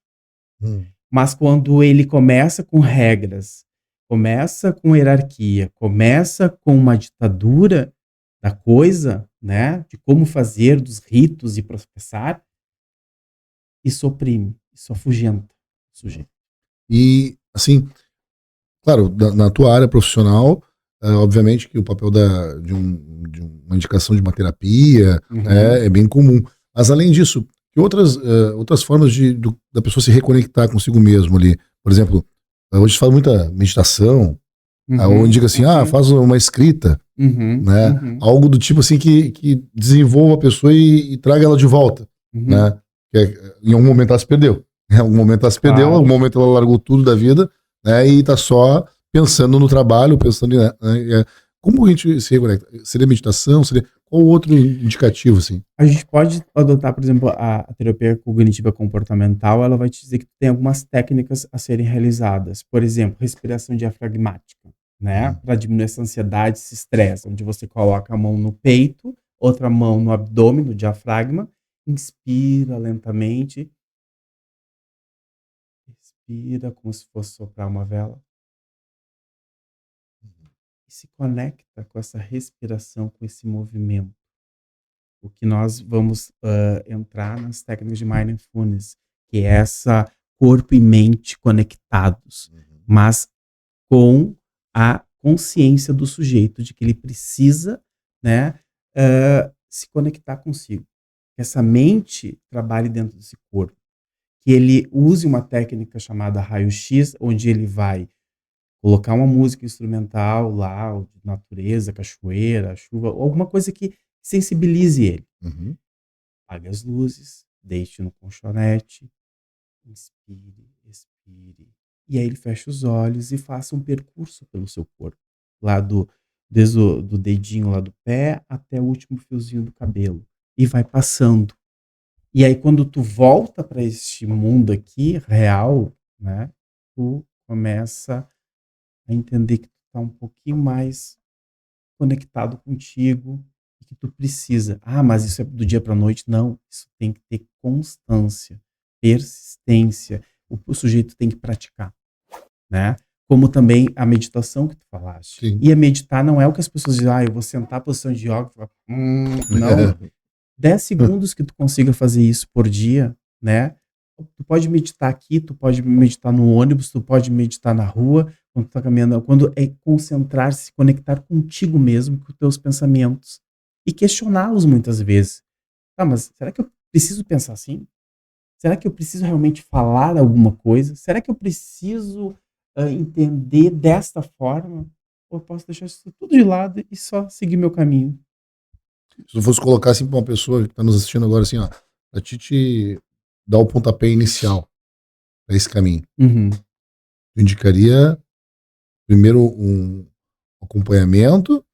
Mas quando ele começa com regras, começa com hierarquia, começa com uma ditadura da coisa, né, de como fazer, dos ritos e professar, isso oprime, isso afugenta o sujeito. E, assim, claro, na tua área profissional, obviamente que o papel de uma indicação de uma terapia é bem comum. Mas, além disso, que outras formas da pessoa se reconectar consigo mesmo ali? Por exemplo, hoje se fala muita meditação, ou indica assim, faz uma escrita, né? Algo do tipo assim que desenvolva a pessoa e traga ela de volta, né? Em algum momento ela se perdeu. Em algum momento ela se perdeu, em algum momento ela largou tudo da vida, né? E tá só pensando no trabalho, pensando em... Como a gente se reconecta? Seria meditação? Qual outro indicativo, assim? A gente pode adotar, por exemplo, a terapia cognitiva comportamental, ela vai te dizer que tem algumas técnicas a serem realizadas. Por exemplo, respiração diafragmática, né? Para diminuir essa ansiedade, esse estresse, onde você coloca a mão no peito, outra mão no abdômen, no diafragma, inspira lentamente, expira como se fosse soprar uma vela. E se conecta com essa respiração, com esse movimento. O que nós vamos entrar nas técnicas de mindfulness, que é essa corpo e mente conectados, mas com a consciência do sujeito de que ele precisa, né, se conectar consigo. Que essa mente trabalhe dentro desse corpo. Que ele use uma técnica chamada raio-x, onde ele vai colocar uma música instrumental lá, de natureza, cachoeira, chuva, alguma coisa que sensibilize ele. Apague as luzes, deite no colchonete, inspire, expire. E aí ele fecha os olhos e faça um percurso pelo seu corpo. Lá desde o dedinho lá do pé até o último fiozinho do cabelo. E vai passando. E aí quando tu volta para este mundo aqui, real, né, tu começa a entender que tu tá um pouquinho mais conectado contigo e que tu precisa. Mas isso é do dia para noite? Não, isso tem que ter constância, persistência. O sujeito tem que praticar, né? Como também a meditação que tu falaste. Sim. E a meditar não é o que as pessoas dizem, eu vou sentar a posição de yoga, não. 10 segundos que tu consiga fazer isso por dia, né? Tu pode meditar aqui, tu pode meditar no ônibus, tu pode meditar na rua, quando tu tá caminhando, quando é concentrar-se, conectar contigo mesmo, com os teus pensamentos e questioná-los muitas vezes. Tá, mas será que eu preciso pensar assim? Será que eu preciso realmente falar alguma coisa? Será que eu preciso entender desta forma? Ou eu posso deixar isso tudo de lado e só seguir meu caminho? Se eu fosse colocar assim pra uma pessoa que tá nos assistindo agora, assim, ó, pra te dar o pontapé inicial pra esse caminho, Uhum. eu indicaria primeiro um acompanhamento,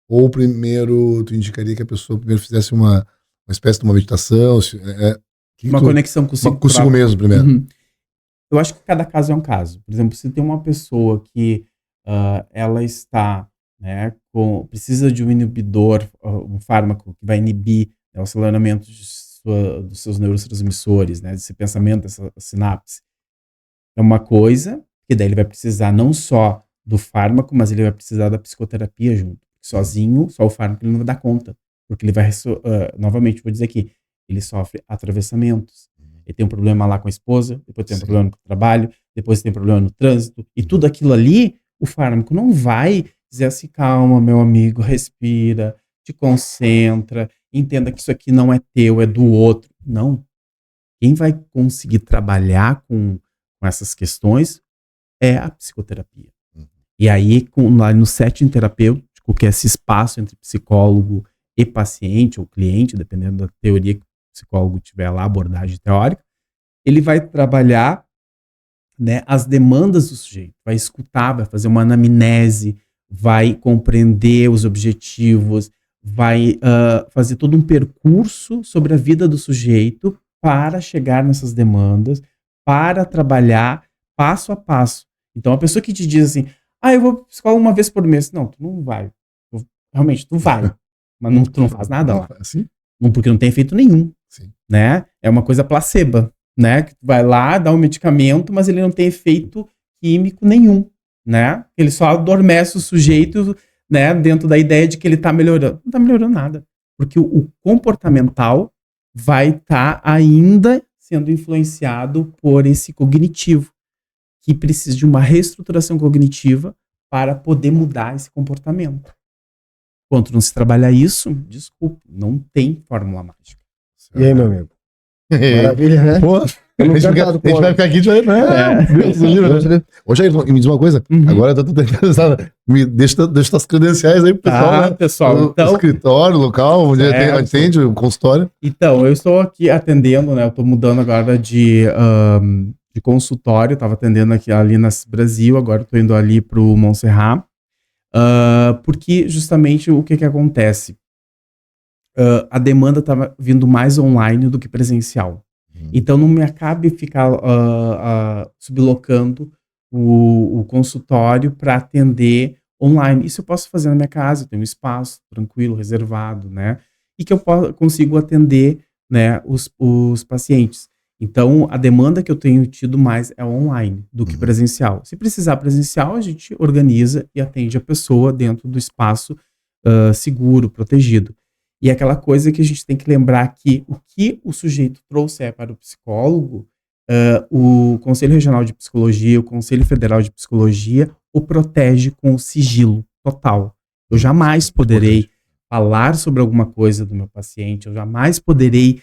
ou primeiro tu indicaria que a pessoa primeiro fizesse uma espécie de uma meditação, Uma conexão consigo próprio. mesmo primeiro. Uhum. Eu acho que cada caso é um caso. Por exemplo, se tem uma pessoa que ela está, né, precisa de um inibidor, um fármaco que vai inibir, né, o aceleramento dos seus neurotransmissores, né, desse pensamento, dessa sinapse. É uma coisa, que daí ele vai precisar não só do fármaco, mas ele vai precisar da psicoterapia junto. Sozinho, só o fármaco ele não vai dar conta. Porque ele vai, novamente, vou dizer aqui, ele sofre atravessamentos. Ele tem um problema lá com a esposa, depois tem um problema com o trabalho, depois tem um problema no trânsito, e tudo aquilo ali, o fármaco não vai dizer assim, calma, meu amigo, respira, te concentra, entenda que isso aqui não é teu, é do outro. Não. Quem vai conseguir trabalhar com essas questões é a psicoterapia. E aí, lá no setting terapêutico, que é esse espaço entre psicólogo e paciente ou cliente, dependendo da teoria que o psicólogo tiver lá, abordagem teórica, ele vai trabalhar, né, as demandas do sujeito, vai escutar, vai fazer uma anamnese, vai compreender os objetivos, vai fazer todo um percurso sobre a vida do sujeito para chegar nessas demandas, para trabalhar passo a passo. Então, a pessoa que te diz assim, eu vou pro psicólogo uma vez por mês. Não, tu não vai. Realmente, tu vai. Mas tu não faz nada lá. Assim? Porque não tem efeito nenhum. Sim. Né? É uma coisa placebo, né? Que tu vai lá, dá um medicamento, mas ele não tem efeito químico nenhum, né? Ele só adormece o sujeito, né? Dentro da ideia de que ele tá melhorando. Não tá melhorando nada. Porque o comportamental vai estar ainda sendo influenciado por esse cognitivo, que precisa de uma reestruturação cognitiva para poder mudar esse comportamento. Enquanto não se trabalhar isso, desculpe, não tem fórmula mágica. E aí, meu amigo? Maravilha, né? Pô, a gente vai ficar aqui de Ô, Jair, me diz uma coisa. Agora eu tô tentando. Deixa as credenciais aí pro pessoal, né? Pessoal, então, escritório, local, onde atende, o consultório. Então, eu estou aqui atendendo, né? Eu tô mudando agora de consultório, estava atendendo aqui ali na Brasil, agora estou indo ali para o Montserrat, porque justamente o que acontece? A demanda estava vindo mais online do que presencial. Então não me acabe ficar sublocando o consultório para atender online. Isso eu posso fazer na minha casa, eu tenho um espaço tranquilo, reservado, né? E que eu consigo atender, né, os pacientes. Então, a demanda que eu tenho tido mais é online do que presencial. Se precisar presencial, a gente organiza e atende a pessoa dentro do espaço seguro, protegido. E aquela coisa que a gente tem que lembrar que o que o sujeito trouxer para o psicólogo, o Conselho Regional de Psicologia, o Conselho Federal de Psicologia, o protege com o sigilo total. Eu jamais poderei falar sobre alguma coisa do meu paciente, eu jamais poderei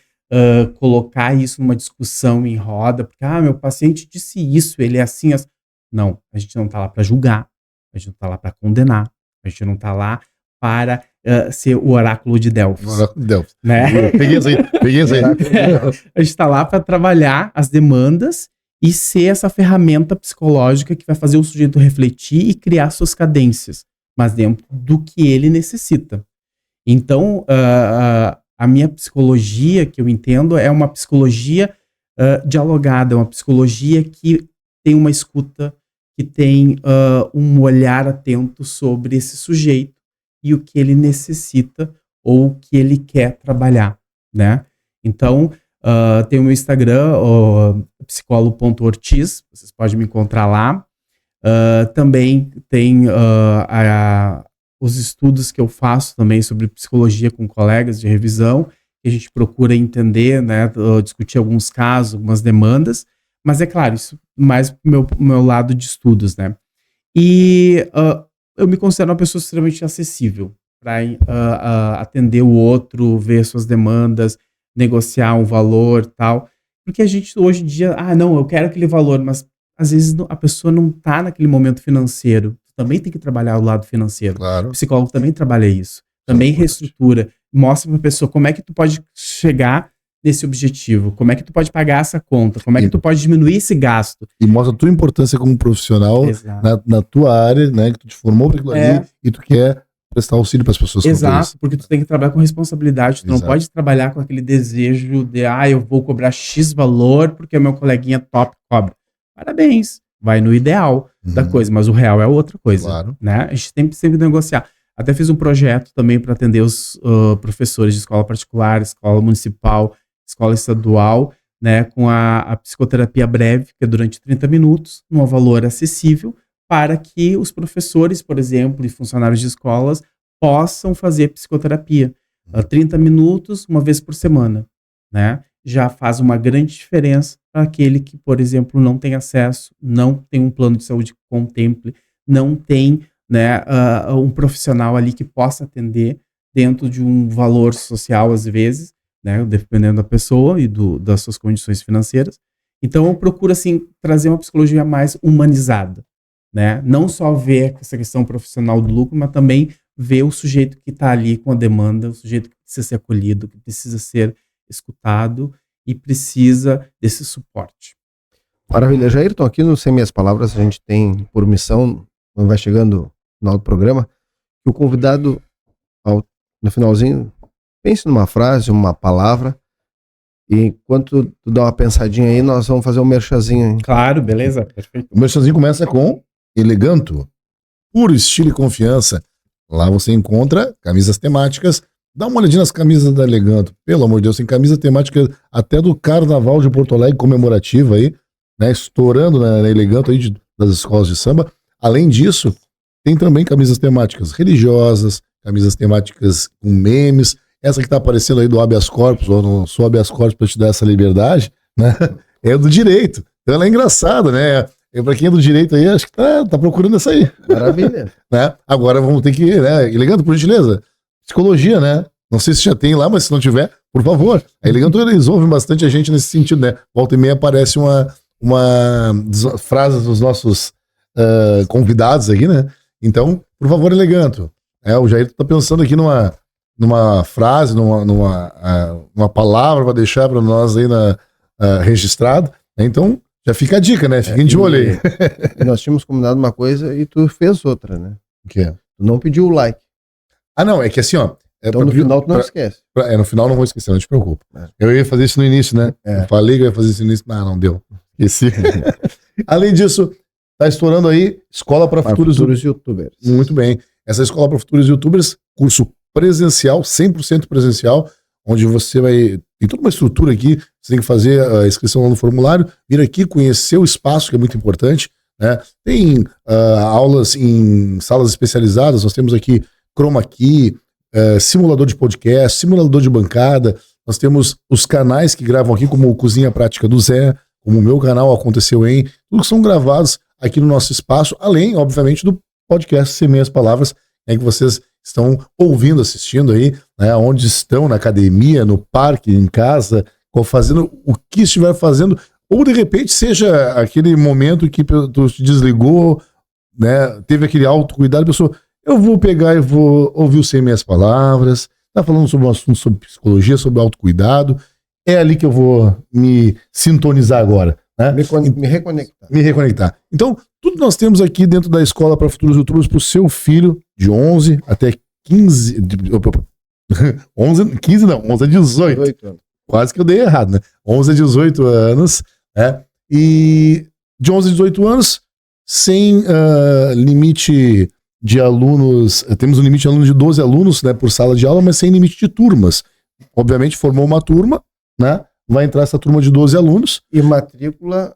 colocar isso numa discussão em roda, porque, meu paciente disse isso, ele é assim. Não, a gente não está lá para julgar, a gente não está lá para condenar, a gente não está lá para ser o oráculo de Delfos. O oráculo de Delfos. Né? Peguei isso aí. A gente está lá para trabalhar as demandas e ser essa ferramenta psicológica que vai fazer o sujeito refletir e criar suas cadências, mas dentro do que ele necessita. Então, a minha psicologia, que eu entendo, é uma psicologia dialogada, é uma psicologia que tem uma escuta, que tem um olhar atento sobre esse sujeito e o que ele necessita ou o que ele quer trabalhar, né? Então, tem o meu Instagram, psicólogo.ortiz, vocês podem me encontrar lá. Também tem os estudos que eu faço também sobre psicologia com colegas de revisão, que a gente procura entender, né, discutir alguns casos, algumas demandas, mas é claro, isso mais pro meu lado de estudos, né. E eu me considero uma pessoa extremamente acessível para atender o outro, ver suas demandas, negociar um valor e tal. Porque a gente hoje em dia, não, eu quero aquele valor, mas às vezes a pessoa não está naquele momento financeiro. Também tem que trabalhar o lado financeiro. Claro. O psicólogo também trabalha isso. Também reestrutura, mostra para a pessoa como é que tu pode chegar nesse objetivo, como é que tu pode pagar essa conta, como é que tu pode diminuir esse gasto. E mostra a tua importância como profissional na tua área, né, que tu te formou para aquilo ali e tu quer prestar auxílio para as pessoas. Exato, porque tu tem que trabalhar com responsabilidade, tu não pode trabalhar com aquele desejo de, eu vou cobrar X valor porque o meu coleguinha top cobra. Parabéns, vai no ideal da coisa, mas o real é outra coisa, né? A gente tem que sempre negociar. Até fiz um projeto também para atender os professores de escola particular, escola municipal, escola estadual, né, com a psicoterapia breve, que é durante 30 minutos, num valor acessível, para que os professores, por exemplo, e funcionários de escolas possam fazer psicoterapia. 30 minutos, uma vez por semana, né? Já faz uma grande diferença para aquele que, por exemplo, não tem acesso, não tem um plano de saúde que contemple, não tem, né, um profissional ali que possa atender dentro de um valor social, às vezes, né, dependendo da pessoa e das suas condições financeiras. Então, eu procuro, assim, trazer uma psicologia mais humanizada, né? Não só ver essa questão profissional do lucro, mas também ver o sujeito que está ali com a demanda, o sujeito que precisa ser acolhido, que precisa ser escutado e precisa desse suporte. Maravilha. Jairton, aqui no Sem Meias Palavras, a gente tem por missão, quando vai chegando no final do programa, que o convidado, no finalzinho, pense numa frase, uma palavra, e enquanto tu dá uma pensadinha aí, nós vamos fazer um merchazinho aí. Claro, beleza, perfeito. O merchazinho começa com Eleganto, puro estilo e confiança. Lá você encontra camisas temáticas. Dá uma olhadinha nas camisas da Eleganto. Pelo amor de Deus, tem camisa temática até do Carnaval de Porto Alegre comemorativa aí, né? Estourando na Eleganto aí das escolas de samba. Além disso, tem também camisas temáticas religiosas, camisas temáticas com memes. Essa que tá aparecendo aí do habeas corpus, ou não sou habeas corpus para te dar essa liberdade, né? É do direito. Então ela é engraçada, né? Pra quem é do direito aí, acho que tá procurando essa aí. Maravilha. Né? Agora vamos ter que, né? Elegante, por gentileza. Psicologia, né? Não sei se já tem lá, mas se não tiver, por favor. A Elegante, eles ouvem bastante a gente nesse sentido, né? Volta e meia aparece uma frase dos nossos convidados aqui, né? Então, por favor, Eleganto. O Jair tá pensando aqui numa frase, numa palavra para deixar para nós aí registrado. Então, já fica a dica, né? Fiquem de olho aí. Nós tínhamos combinado uma coisa e tu fez outra, né? O que é? Tu não pediu o like. Não, é que assim, ó. Então no final tu não esquece. No final não vou esquecer, não te preocupa. Eu ia fazer isso no início, né? Eu falei que eu ia fazer isso no início, não deu. Além disso, tá estourando aí Escola para Futuros Youtubers. Muito bem. Essa Escola para Futuros Youtubers, curso presencial, 100% presencial, onde você vai... Tem toda uma estrutura aqui, você tem que fazer a inscrição lá no formulário, vir aqui, conhecer o espaço, que é muito importante, né? Tem aulas em salas especializadas, nós temos aqui Chroma Key, simulador de podcast, simulador de bancada, nós temos os canais que gravam aqui, como o Cozinha Prática do Zé, como o meu canal Aconteceu Em, tudo que são gravados aqui no nosso espaço, além, obviamente, do podcast Sem Meias Palavras, que vocês estão ouvindo, assistindo aí, né, onde estão, na academia, no parque, em casa, fazendo o que estiver fazendo, ou de repente seja aquele momento que tu te desligou, né, teve aquele autocuidado, a pessoa, eu vou pegar e vou ouvir o Sem Meias Palavras, tá falando sobre um assunto sobre psicologia, sobre autocuidado, é ali que eu vou me sintonizar agora, né? Me reconectar. Me reconectar. Então, tudo nós temos aqui dentro da Escola para Futuros Youtubers para o seu filho de 11 até 15... 15 não, 11 a 18. Quase que eu dei errado, né? 11 a 18 anos, né? E de 11 a 18 anos, sem limite de alunos, temos um limite de alunos de 12 alunos, né, por sala de aula, mas sem limite de turmas. Obviamente, formou uma turma, né? Vai entrar essa turma de 12 alunos. E matrícula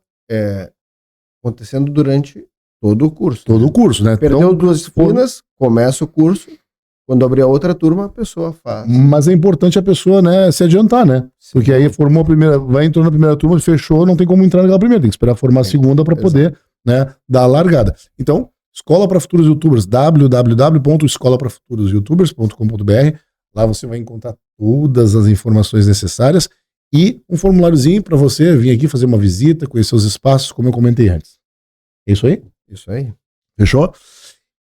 acontecendo durante todo o curso. Todo o curso, né? Perdeu então, 2 disciplinas, começa o curso. Quando abrir a outra turma, a pessoa faz. Mas é importante a pessoa, né, se adiantar, né? Sim. Porque aí formou a primeira, vai entrando na primeira turma, fechou, não tem como entrar naquela primeira, tem que esperar formar a segunda para poder, né, dar a largada. Então, Escola para Futuros YouTubers, www.escolaprafuturosyoutubers.com.br. Lá você vai encontrar todas as informações necessárias e um formuláriozinho para você vir aqui fazer uma visita, conhecer os espaços, como eu comentei antes. É isso aí? Isso aí. Fechou?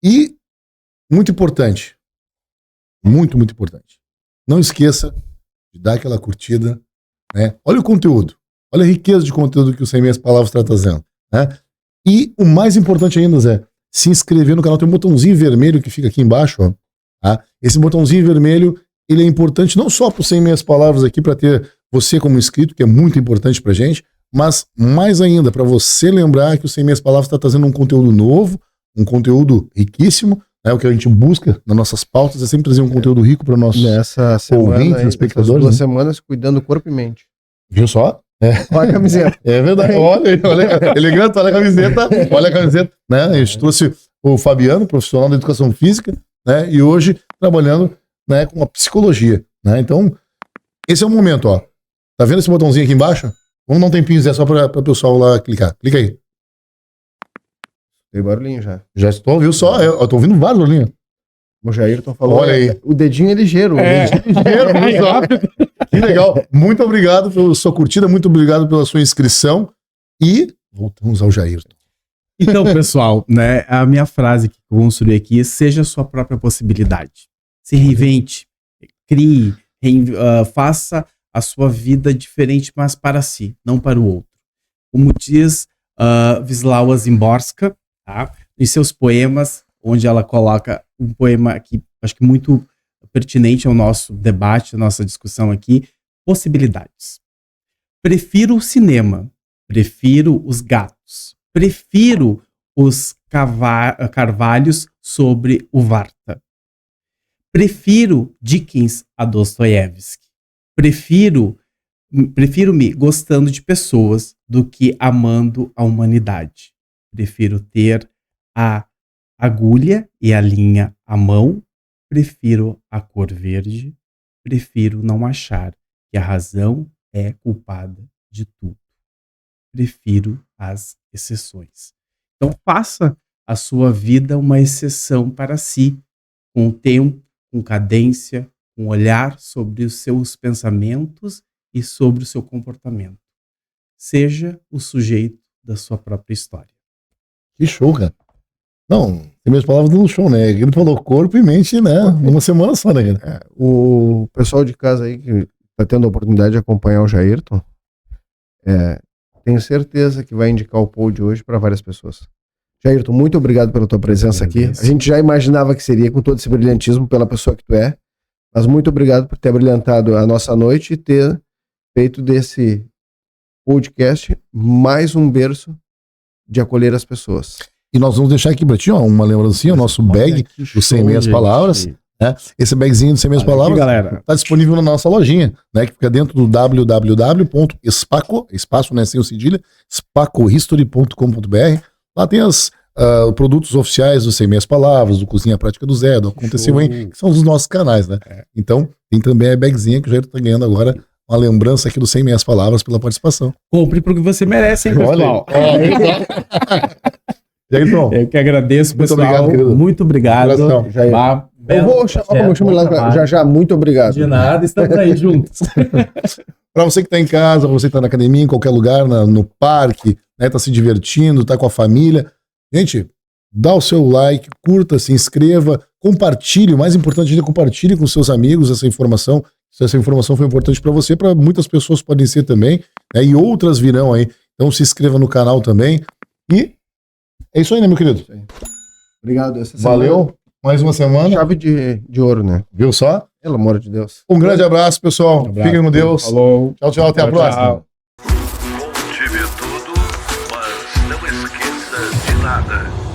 E, muito importante, muito importante, não esqueça de dar aquela curtida, né? Olha o conteúdo, olha a riqueza de conteúdo que o 100 Meias Palavras está trazendo, né? E o mais importante ainda, Zé, se inscrever no canal. Tem um botãozinho vermelho que fica aqui embaixo, ó, tá? Esse botãozinho vermelho, ele é importante não só para os 100 Meias Palavras aqui, para ter você como inscrito, que é muito importante pra gente, mas mais ainda, para você lembrar que o 100 Meias Palavras está trazendo um conteúdo novo, um conteúdo riquíssimo, né? O que a gente busca nas nossas pautas é sempre trazer um conteúdo rico para nossos Nessa semana, ouvintes, aí, espectadores. essas 2 né? semanas cuidando do corpo e mente. Viu só? Olha a camiseta. É verdade. Olha, elegante, olha a camiseta, né? A gente trouxe o Fabiano, profissional da educação física, né? E hoje trabalhando, né, com a psicologia, né? Então, esse é o momento, ó. Tá vendo esse botãozinho aqui embaixo? Vamos dar um tempinho, Zé, só para o pessoal lá clicar. Clica aí. Tem barulhinho já. Já estou, viu só? Eu tô ouvindo vários barulhinhos. O Jairton falou. Olha aí. O dedinho é ligeiro. Ligeiro, só. Que legal. Muito obrigado pela sua curtida, muito obrigado pela sua inscrição e voltamos ao Jairton. Então, pessoal, né, a minha frase que eu construí aqui, seja a sua própria possibilidade. Se reinvente, crie, faça a sua vida diferente, mas para si, não para o outro. Como diz Wisława Szymborska, tá? Em seus poemas, onde ela coloca um poema que acho que muito pertinente ao nosso debate, à nossa discussão aqui, possibilidades. Prefiro o cinema, prefiro os gatos, prefiro os carvalhos sobre o Varta. Prefiro Dickens a Dostoiévski. Prefiro-me gostando de pessoas do que amando a humanidade. Prefiro ter a agulha e a linha à mão. Prefiro a cor verde. Prefiro não achar que a razão é culpada de tudo. Prefiro as exceções. Então faça a sua vida uma exceção para si, com tempo, com cadência, com olhar sobre os seus pensamentos e sobre o seu comportamento. Seja o sujeito da sua própria história. Que show, cara. Não, tem minhas palavras do show, né? Ele falou corpo e mente, né? Numa semana só, né, cara? O pessoal de casa aí que tá tendo a oportunidade de acompanhar o Jairton, tenho certeza que vai indicar o poll de hoje para várias pessoas. Jairton, muito obrigado pela tua presença aqui. A gente já imaginava que seria com todo esse brilhantismo pela pessoa que tu é, mas muito obrigado por ter brilhantado a nossa noite e ter feito desse podcast mais um berço de acolher as pessoas. E nós vamos deixar aqui pra ti, ó, uma lembrancinha, o nosso bag dos 100 Meias Palavras. Né? Esse bagzinho de 100 Meias Palavras galera, tá disponível na nossa lojinha, né? Que fica dentro do www.spaco, espaço, né, sem o cedilha, spacohistory.com.br. Lá tem os produtos oficiais dos 100 Meias Palavras, do Cozinha Prática do Zé, do Aconteceu Hein, que são os nossos canais, né? Então, tem também a bagzinha que o Jair tá ganhando agora, uma lembrança aqui dos 100 Meias Palavras pela participação. compre porque você merece, hein, pessoal? Jairton, Eu que agradeço, muito pessoal. obrigado, querido. Muito obrigado. Jair. Eu vou chamar lá já já, muito obrigado. De nada, estamos aí juntos. Para você que está em casa, você que está na academia, em qualquer lugar, no parque, né, tá se divertindo, tá com a família, gente, dá o seu like, curta, se inscreva, compartilhe. O mais importante é compartilhe com seus amigos essa informação. Se essa informação foi importante para você, para muitas pessoas podem ser também, né, e outras virão aí. Então se inscreva no canal também. E é isso aí, né, meu querido? Obrigado. Valeu. Mais uma semana. Chave de ouro, né? Viu só? Pelo amor de Deus. Um grande abraço, pessoal. Fiquem com Deus. Falou. Tchau, tchau. Até a próxima. Conte tudo, mas não esqueça de nada.